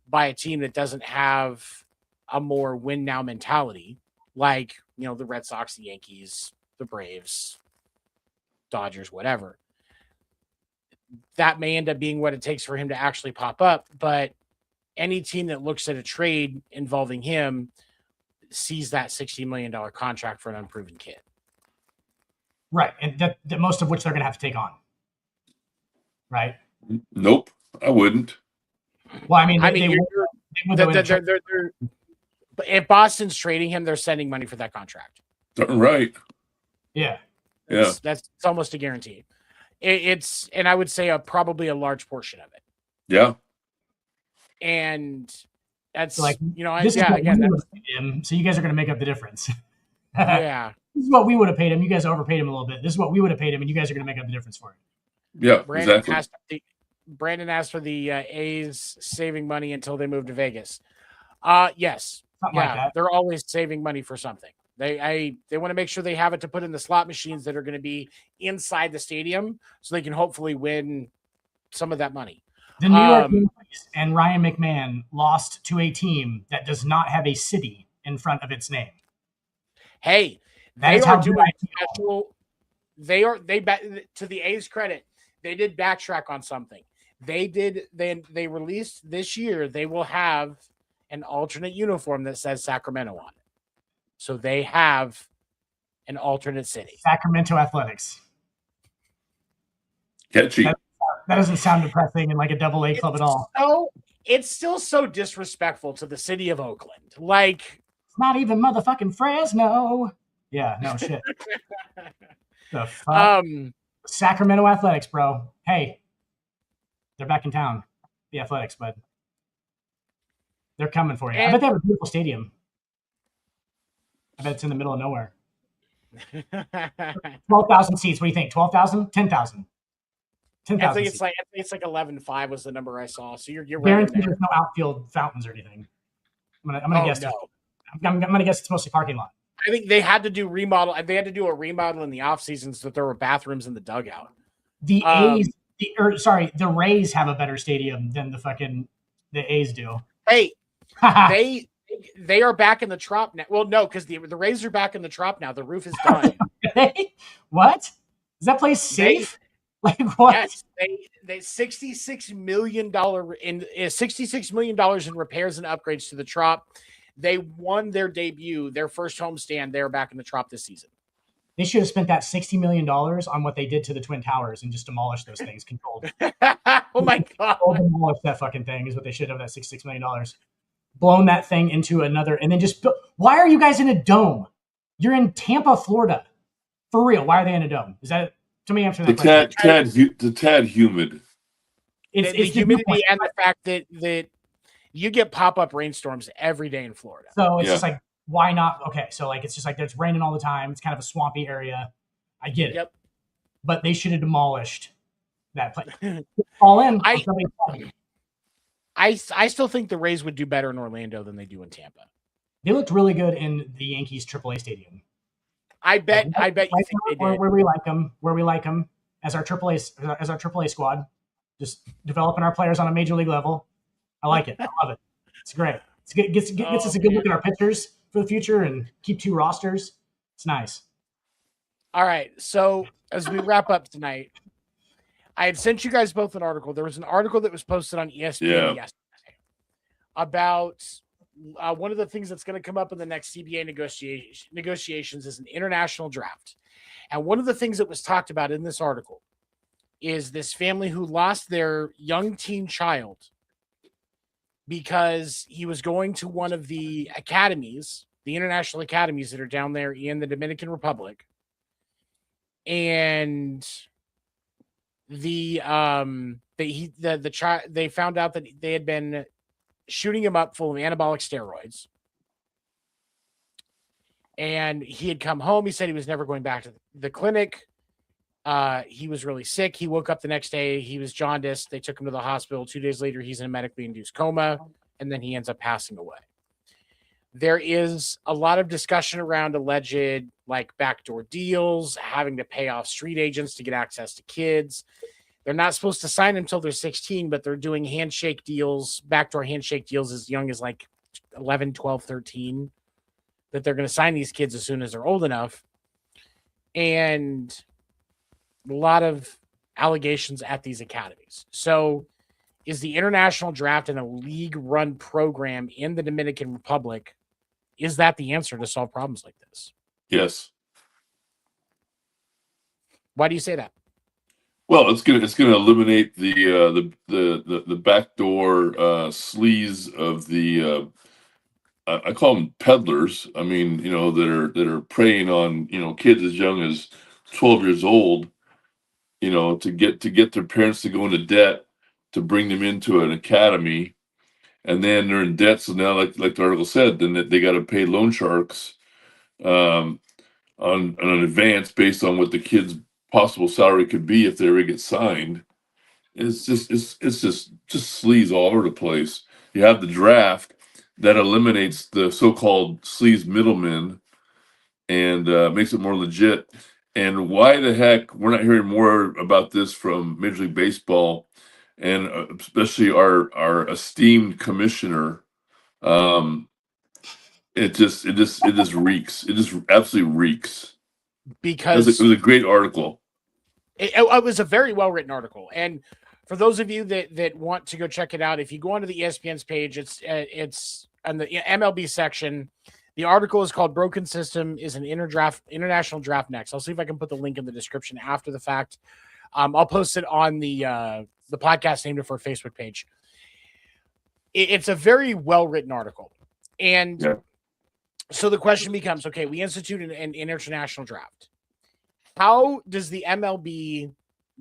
by a team that doesn't have a more win now mentality, like, the Red Sox, the Yankees, the Braves, Dodgers, whatever. That may end up being what it takes for him to actually pop up, but any team that looks at a trade involving him sees that $60 million contract for an unproven kid. Right, and that most of which they're going to have to take on. Right? Nope, I wouldn't. Well, if Boston's trading him, they're sending money for that contract. Right. Yeah. It's almost a guarantee. And I would say probably a large portion of it. Yeah. And that's so again. So you guys are going to make up the difference. Yeah. This is what we would have paid him. You guys overpaid him a little bit. This is what we would have paid him, and you guys are going to make up the difference for it. Yeah, Brandon exactly. Brandon asked for the A's saving money until they move to Vegas. Yes. Something like that. They're always saving money for something. They want to make sure they have it to put in the slot machines that are going to be inside the stadium so they can hopefully win some of that money. The New York Yankees and Ryan McMahon lost to a team that does not have a city in front of its name. Hey, That is they are how doing good I feel. special. To the A's credit, they did backtrack on something. They released this year. They will have an alternate uniform that says Sacramento on it. So they have an alternate city. Sacramento Athletics. Catchy. That doesn't sound depressing in like a double-A club at all. So it's still so disrespectful to the city of Oakland. Like, It's not even motherfucking Fresno. Yeah, no shit. The fuck? Sacramento Athletics, bro. Hey, they're back in town. The Athletics, bud. They're coming for you. I bet they have a beautiful stadium. I bet it's in the middle of nowhere. 12,000 seats. What do you think? 12,000? 10,000? 10,000. I think seats. it's like 11.5 was the number I saw. So you're right. Guaranteed there's no outfield fountains or anything. I'm gonna guess. No. I'm gonna guess it's mostly parking lot. I think they had to do remodel. They had to do a remodel in the off season so that there were bathrooms in the dugout. The A's, the Rays have a better stadium than the A's do. Hey, they are back in the Trop now. Well, no, because the Rays are back in the Trop now. The roof is done. What? Is that place safe? Like what? Yes, they $66 million in repairs and upgrades to the Trop. They won their debut, their first homestand. They're back in the Trop this season. They should have spent that $60 million on what they did to the Twin Towers and just demolished those things. Controlled. Oh my god! Demolish that fucking thing is what they should have. That $66 million. Blown that thing into another, and then just. Why are you guys in a dome? You're in Tampa, Florida. For real? Why are they in a dome? Is that? To me, answer that question. The tad humid. It's the humidity and the fact that you get pop-up rainstorms every day in Florida. So it's just like, why not? Okay, so like it's just like it's raining all the time. It's kind of a swampy area. I get it. Yep. But they should have demolished that place. All in. I still think the Rays would do better in Orlando than they do in Tampa. They looked really good in the Yankees AAA stadium. I bet you think they did. Where we like them as our AAA squad, just developing our players on a major league level. I like it. I love it. It's great. It gets us a good look at our pitchers for the future and keep two rosters. It's nice. All right. So as we wrap up tonight, I had sent you guys both an article. There was an article that was posted on ESPN yesterday about one of the things that's going to come up in the next CBA negotiations is an international draft. And one of the things that was talked about in this article is this family who lost their young teen child because he was going to one of the academies, the international academies that are down there in the Dominican Republic. And they found out that they had been shooting him up full of anabolic steroids. And he had come home. He said he was never going back to the clinic. He was really sick. He woke up the next day. He was jaundiced. They took him to the hospital. 2 days later, he's in a medically induced coma, and then he ends up passing away. There is a lot of discussion around alleged like backdoor deals, having to pay off street agents to get access to kids. They're not supposed to sign until they're 16, but they're doing handshake deals, backdoor handshake deals as young as like 11, 12, 13, that they're going to sign these kids as soon as they're old enough. And a lot of allegations at these academies. So is the international draft in a league-run program in the Dominican Republic, is that the answer to solve problems like this? Yes. Why do you say that? Well, it's gonna eliminate the backdoor sleaze of the I call them peddlers. I mean, that are preying on kids as young as 12 years old, to get their parents to go into debt to bring them into an academy, and then they're in debt. So now, like the article said, then they got to pay loan sharks on an advance based on what the kid's possible salary could be if they ever get signed. It's just sleaze all over the place. You have the draft that eliminates the so-called sleaze middlemen and makes it more legit. And why the heck we're not hearing more about this from Major League Baseball, and especially our esteemed commissioner? It just reeks. It just absolutely reeks. Because it was a great article. It was a very well written article, and for those of you that want to go check it out, if you go onto the ESPN's page, it's on the MLB section. The article is called "Broken System is an International Draft Next." I'll see if I can put the link in the description after the fact. I'll post it on the Podcast Name Deferred Facebook page. It's a very well written article, and so the question becomes: okay, we instituted an international draft. How does the MLB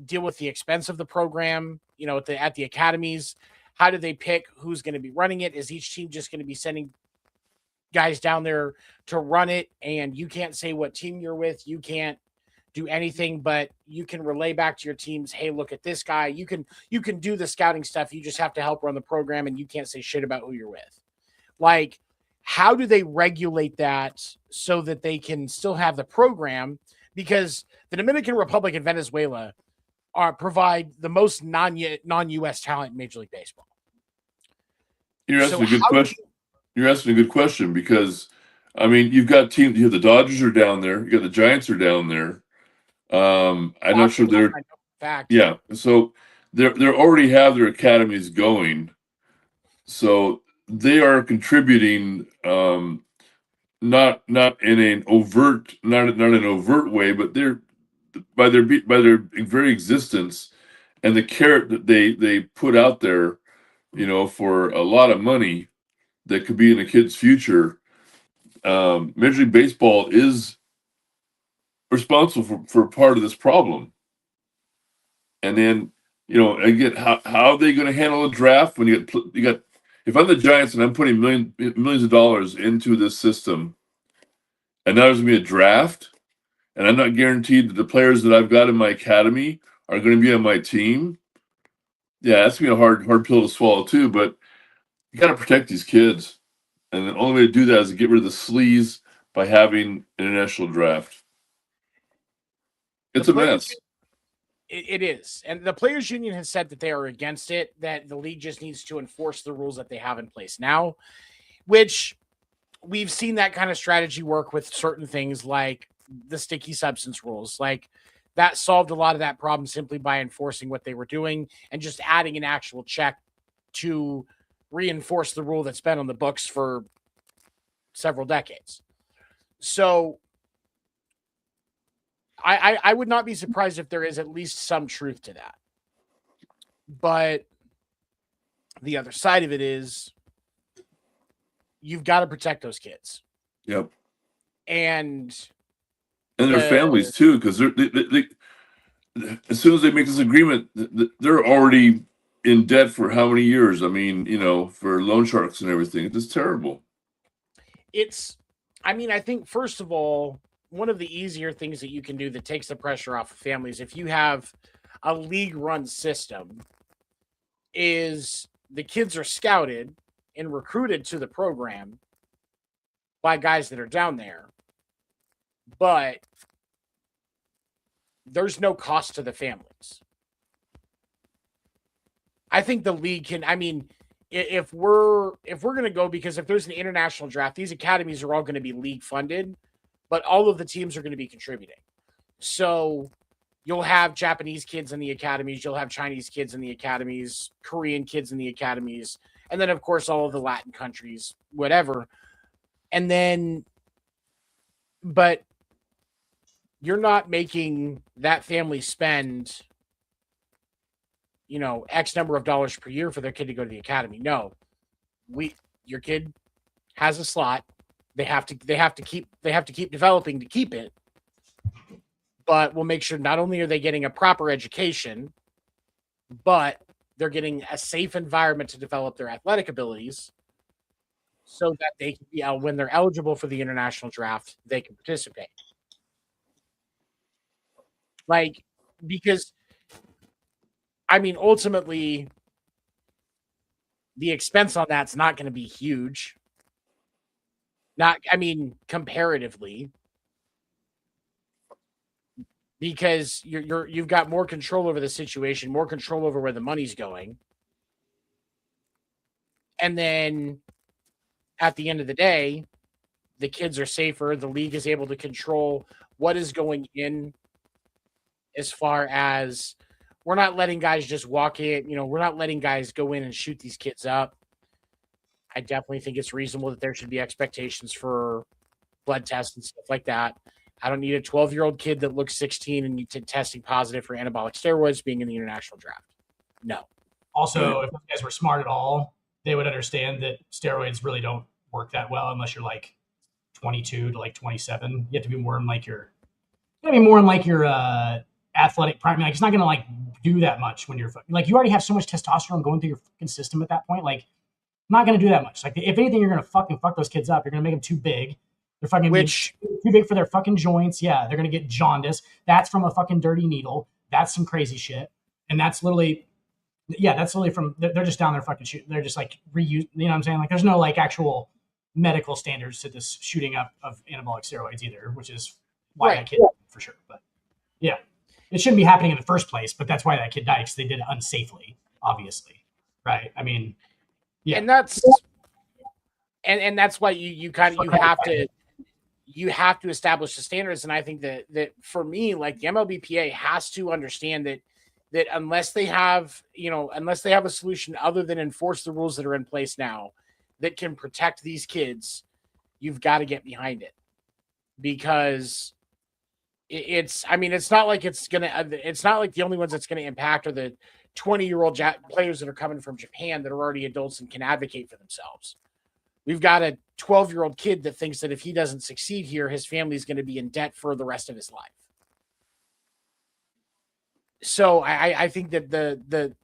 deal with the expense of the program? You know, at the academies, how do they pick who's going to be running it? Is each team just going to be sending guys down there to run it, and you can't say what team you're with? You can't do anything, but you can relay back to your teams, hey, look at this guy. You can do the scouting stuff. You just have to help run the program, and you can't say shit about who you're with. Like, how do they regulate that so that they can still have the program? Because the Dominican Republic and Venezuela provide the most non-U.S. talent in Major League Baseball. You're asking a good question. You're asking a good question because, I mean, you've got teams. You have the Dodgers are down there. You got the Giants are down there. I'm not sure they're. Fact. Yeah, so they already have their academies going, so they are contributing. Not in an overt, not an overt way, but they're by their very existence and the carrot that they put out there, you know, for a lot of money that could be in a kid's future. Major League Baseball is responsible for part of this problem. And then, you know, again, how are they going to handle a draft when you got if I'm the Giants and I'm putting millions of dollars into this system, and now there's going to be a draft, and I'm not guaranteed that the players that I've got in my academy are going to be on my team. Yeah, that's going to be a hard pill to swallow too, but you got to protect these kids. And the only way to do that is to get rid of the sleaze by having an international draft. It's a mess. It is. And the Players Union has said that they are against it, that the league just needs to enforce the rules that they have in place now, which we've seen that kind of strategy work with certain things like the sticky substance rules. Like, that solved a lot of that problem simply by enforcing what they were doing and just adding an actual check to reinforce the rule that's been on the books for several decades. So I would not be surprised if there is at least some truth to that. But the other side of it is you've got to protect those kids. Yep. And their families too, because they as soon as they make this agreement, they're already in debt for how many years? I mean, you know, for loan sharks and everything. It's terrible. I think, first of all, one of the easier things that you can do that takes the pressure off of families, if you have a league-run system, is the kids are scouted and recruited to the program by guys that are down there, but there's no cost to the families. I think the league can, if we're going to go, because if there's an international draft, these academies are all going to be league funded, but all of the teams are going to be contributing. So you'll have Japanese kids in the academies, you'll have Chinese kids in the academies, Korean kids in the academies, and then of course all of the Latin countries, whatever. And then, but you're not making that family spend, X number of dollars per year for their kid to go to the academy. No, your kid has a slot. They have to keep developing to keep it. But we'll make sure not only are they getting a proper education, but they're getting a safe environment to develop their athletic abilities so that they can be, when they're eligible for the international draft, they can participate. Like, because, I mean, ultimately, the expense on that's not going to be huge. Comparatively, because you've got more control over the situation, more control over where the money's going. And then at the end of the day, the kids are safer. The league is able to control what is going in, as far as we're not letting guys just walk in. We're not letting guys go in and shoot these kids up. I definitely think it's reasonable that there should be expectations for blood tests and stuff like that. I don't need a 12-year-old kid that looks 16 and testing positive for anabolic steroids being in the international draft. No. Also, if you guys were smart at all, they would understand that steroids really don't work that well unless you're like 22 to like 27. You have to be more in like your athletic prime. Like, it's not going to like do that much when you're like, you already have so much testosterone going through your fucking system at that point. Like, not going to do that much. Like, if anything, you're going to fuck those kids up. You're going to make them too big. They're fucking too big for their fucking joints. Yeah, they're going to get jaundice. That's from a fucking dirty needle. That's some crazy shit. And that's literally from, they're just down there fucking shooting. They're just like reuse. You know what I'm saying? Like, there's no like actual medical standards to this shooting up of anabolic steroids either, which is why that kid died for sure. But yeah, it shouldn't be happening in the first place, but that's why that kid died, because they did it unsafely, obviously. Right. I mean, yeah. And that's why you have to establish the standards. And I think that for me, like, the MLBPA has to understand that unless they have a solution other than enforce the rules that are in place now that can protect these kids, you've got to get behind it, because it's not like the only ones that's going to impact are the 20-year-old players that are coming from Japan that are already adults and can advocate for themselves. We've got a 12-year-old kid that thinks that if he doesn't succeed here, his family is going to be in debt for the rest of his life. So I think that the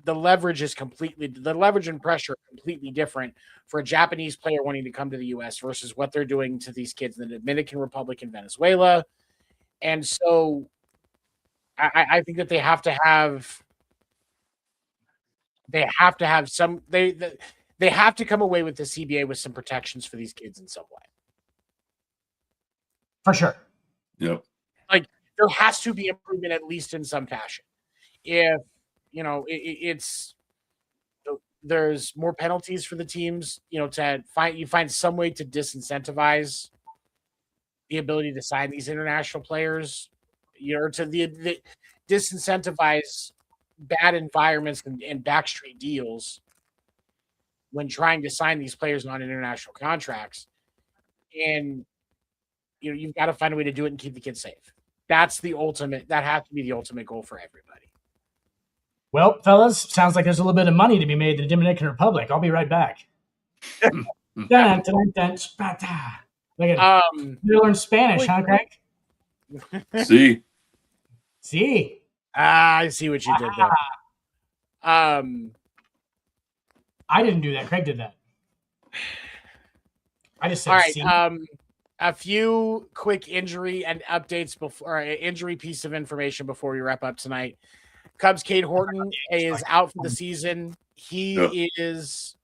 leverage and pressure are completely different for a Japanese player wanting to come to the U.S. versus what they're doing to these kids in the Dominican Republic and Venezuela. And so I think that they have to have some, they have to come away with the CBA with some protections for these kids in some way. For sure. Yep. Like, there has to be improvement, at least in some fashion. If, there's more penalties for the teams, to find some way to disincentivize the ability to sign these international players, or to the disincentivize bad environments and backstreet deals when trying to sign these players on international contracts. And you've got to find a way to do it and keep the kids safe. That has to be the ultimate goal for everybody. Well, fellas, sounds like there's a little bit of money to be made in the Dominican Republic. I'll be right back. Look at you learn Spanish, huh, Craig? See? I see what you did there. I didn't do that. Craig did that. I just said, all right. A few quick injury and updates injury piece of information before we wrap up tonight. Cubs Cade Horton is out for the season. He is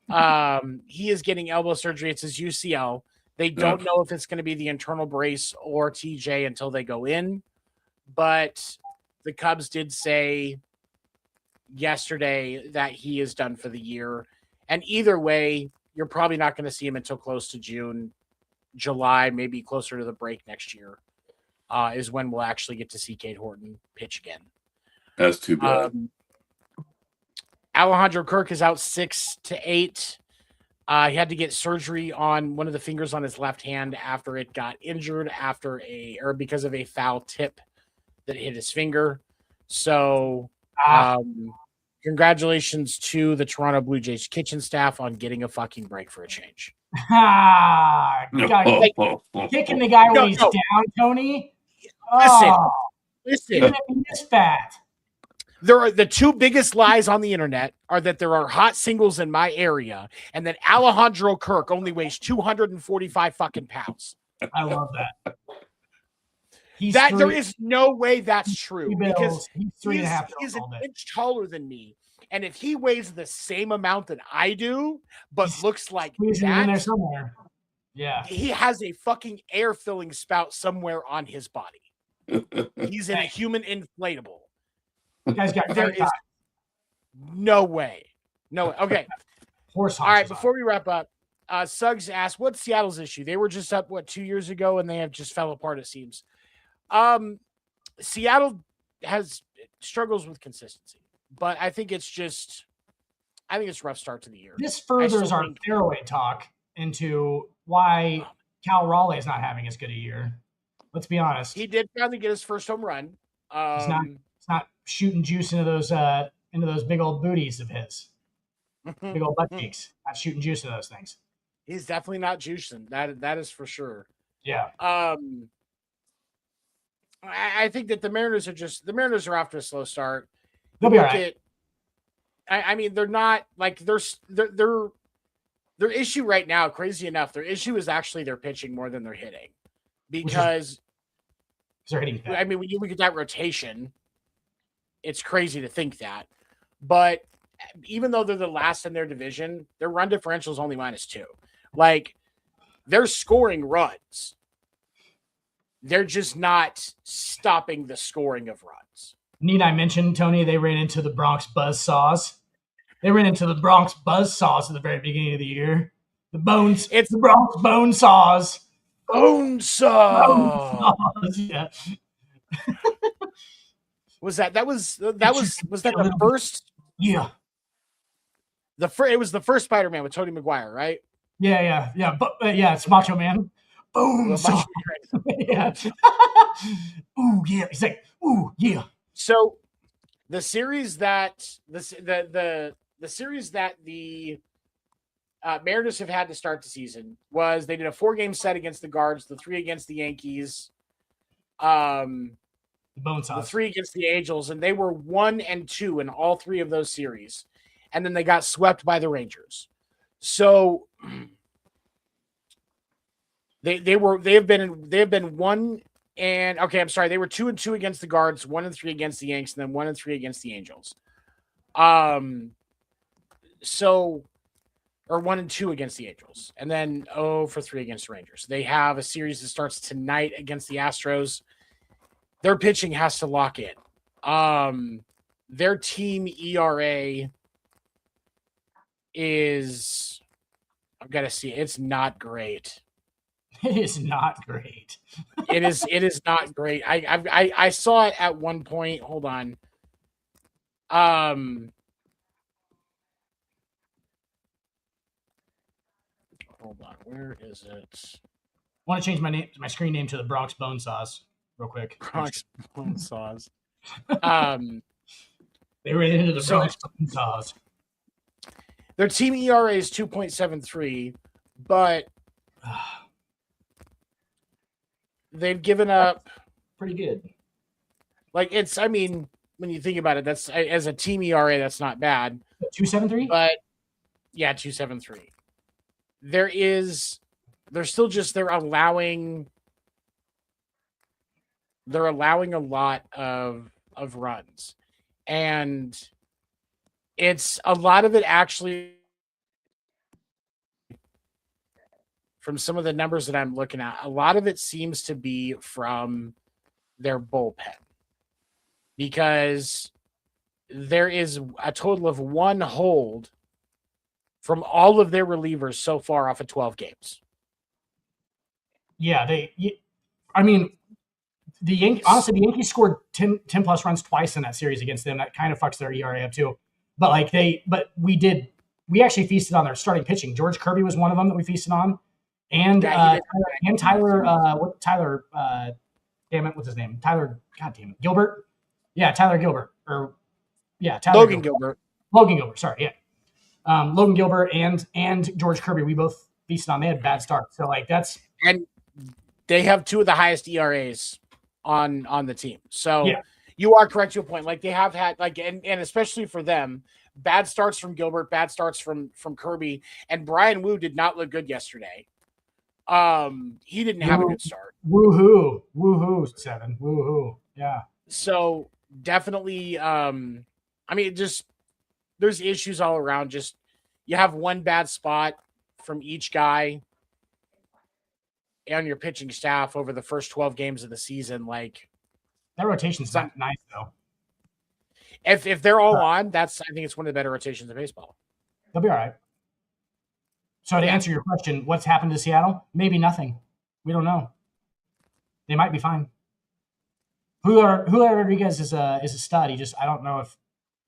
getting elbow surgery. It's his UCL. They don't know if it's going to be the internal brace or TJ until they go in. But the Cubs did say yesterday that he is done for the year. And either way, you're probably not going to see him until close to June, July, maybe closer to the break next year, is when we'll actually get to see Cade Horton pitch again. That's too bad. Alejandro Kirk is out 6 to 8. He had to get surgery on one of the fingers on his left hand after it got injured because of a foul tip that hit his finger. So, congratulations to the Toronto Blue Jays kitchen staff on getting a fucking break for a change. Kicking the guy when he's down, Tony. Listen. Even if he is fat. There are the two biggest lies on the internet are that there are hot singles in my area and that Alejandro Kirk only weighs 245 fucking pounds. I love that. There is no way that's true because he's 3.5. He's an inch taller than me. And if he weighs the same amount that I do, but looks like that, in there somewhere. Yeah. He has a fucking air filling spout somewhere on his body. He's in a human inflatable. You guys got there is no way. No way. Okay. Horse all right, before we wrap up, Suggs asked, what's Seattle's issue? They were just up, 2 years ago, and they have just fell apart, it seems. Seattle has struggles with consistency, but I think it's a rough start to the year. This furthers our fairway talk into why Cal Raleigh is not having as good a year. Let's be honest. He did finally get his first home run. He's not shooting juice into those big old booties of his. Big old butt cheeks. Not shooting juice into those things. He's definitely not juicing. That is for sure. Yeah. I think that the Mariners are off to a slow start. They'll be all right. I mean, they're not like their issue right now, crazy enough, their issue is actually their pitching more than their hitting. Because they're hitting bad. I mean, when you look at that rotation, it's crazy to think that. But even though they're the last in their division, their run differential is only -2. Like, they're scoring runs. They're just not stopping the scoring of runs. Need I mention, Tony, they ran into the Bronx Buzzsaws. They ran into the Bronx Buzzsaws at the very beginning of the year. It's the Bronx Bone Saws. Bone Saw. Yeah. Was that the first? Yeah. It was the first Spider-Man with Tobey Maguire, right? Yeah. But it's Macho Man. Boom. Yeah. Ooh, yeah. He's like, ooh, yeah. So the series that the Mariners have had to start the season was they did a 4-game set against the Guards, the 3 against the Yankees, the Bone Sauce, the 3 against the Angels, and they were 1-2 in all 3 of those series, and then they got swept by the Rangers. So they have been 1 and okay, I'm sorry, they were 2-2 against the Guards, 1-3 against the Yanks, and then 1-3 against the Angels. Or 1-2 against the Angels, and then 0-3 against the Rangers. They have a series that starts tonight against the Astros. Their pitching has to lock in. Their team ERA is, I've got to see, it's not great. It is not great. It is not great. I saw it at one point. Hold on. Hold on. Where is it? I want to change my screen name to the Bronx Bone Saws real quick. Bronx Bone Saws. They ran into the Bronx Bone Saws. Their team ERA is 2.73, but they've given up pretty good. Like, it's, I mean, when you think about it, that's, as a team ERA, that's not bad. 2.73? But yeah, 2.73. They're allowing a lot of runs, and it's a lot of it actually from some of the numbers that I'm looking at. A lot of it seems to be from their bullpen, because there is a total of 1 hold from all of their relievers so far off of 12 games. Yeah, the Yankees scored 10 plus runs twice in that series against them. That kind of fucks their ERA up too. But we actually feasted on their starting pitching. George Kirby was one of them that we feasted on. And Tyler, damn it, what's his name? Gilbert? Yeah, Tyler Gilbert. Logan Gilbert. Logan Gilbert, sorry, yeah. Logan Gilbert and George Kirby, we both feasted on. They had bad starts. So and they have 2 of the highest ERAs on the team. So yeah. You are correct to a point. Like, they have had, like, and especially for them, bad starts from Gilbert, bad starts from Kirby, and Brian Wu did not look good yesterday. He didn't have a good start. Woohoo, 7. Woohoo. Yeah. So definitely, there's issues all around. Just you have one bad spot from each guy and your pitching staff over the first 12 games of the season. Like that rotation's not nice though. If they're all on, I think it's one of the better rotations in baseball. They'll be all right. So to answer your question, what's happened to Seattle? Maybe nothing. We don't know. They might be fine. Julio Rodriguez is a stud. I don't know if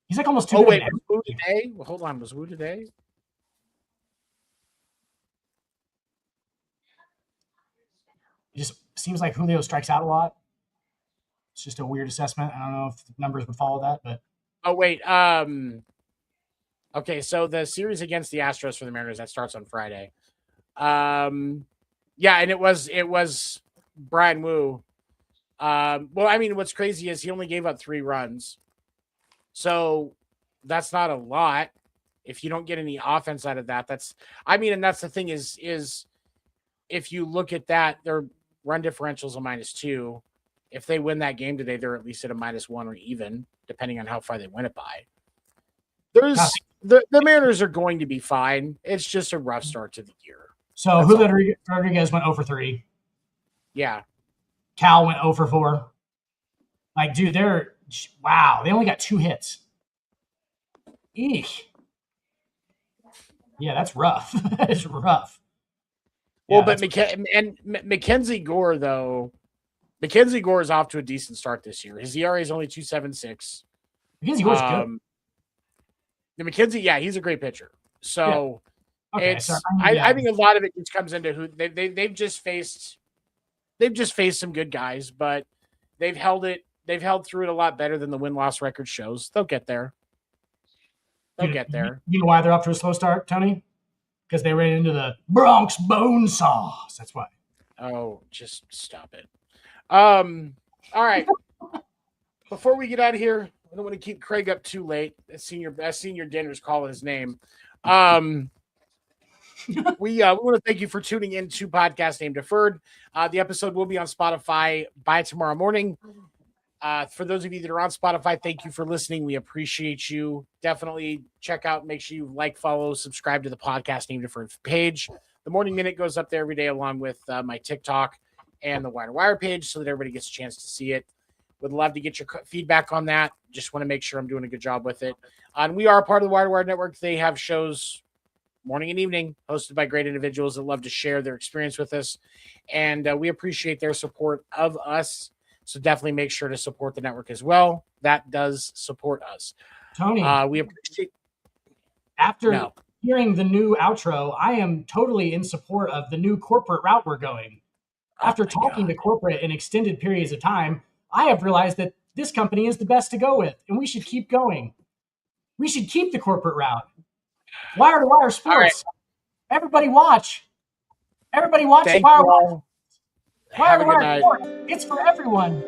he's like almost 2. Oh wait, was Wu today? Well, hold on, was Wu today? It just seems like Julio strikes out a lot. It's just a weird assessment. I don't know if the numbers would follow that, but wait, okay, so the series against the Astros for the Mariners that starts on Friday. And it was Brian Wu. What's crazy is he only gave up 3 runs. So that's not a lot. If you don't get any offense out of that, and that's the thing is if you look at that, their run differential's a -2. If they win that game today, they're at least at a -1 or even, depending on how far they win it by. The Mariners are going to be fine. It's just a rough start to the year. So Julio Rodriguez went 0 for 3. Yeah. Cal went 0 for 4. Like, dude, they only got 2 hits. Eek. Yeah, that's rough. That is rough. Well, but Mackenzie Gore, though, Mackenzie Gore is off to a decent start this year. His ERA is only 2.76. Mackenzie Gore's good. Mackenzie, he's a great pitcher. So I think a lot of it just comes into who they've just faced some good guys, but they've held through it a lot better than the win-loss record shows. They'll get there. Get there. You know why they're off to a slow start, Tony? Because they ran into the Bronx bone saws. That's why. Oh, just stop it. All right. Before we get out of here, I don't want to keep Craig up too late. Senior Dinner's calling his name. We want to thank you for tuning in to Podcast Name Deferred. The episode will be on Spotify by tomorrow morning. For those of you that are on Spotify, thank you for listening. We appreciate you. Definitely check out, make sure you like, follow, subscribe to the Podcast Name Deferred page. The Morning Minute goes up there every day along with my TikTok and the Wire page so that everybody gets a chance to see it. Would love to get your feedback on that. Just want to make sure I'm doing a good job with it. And we are a part of the Wire Network. They have shows morning and evening hosted by great individuals that love to share their experience with us. And we appreciate their support of us. So definitely make sure to support the network as well. That does support us. Tony, we appreciate. After hearing the new outro, I am totally in support of the new corporate route we're going. After talking to corporate in extended periods of time, I have realized that this company is the best to go with, and we should keep going. We should keep the corporate route. Wire to Wire Sports. Right. Everybody watch. Everybody watch Wire to Wire. Wire to Wire Sports. It's for everyone.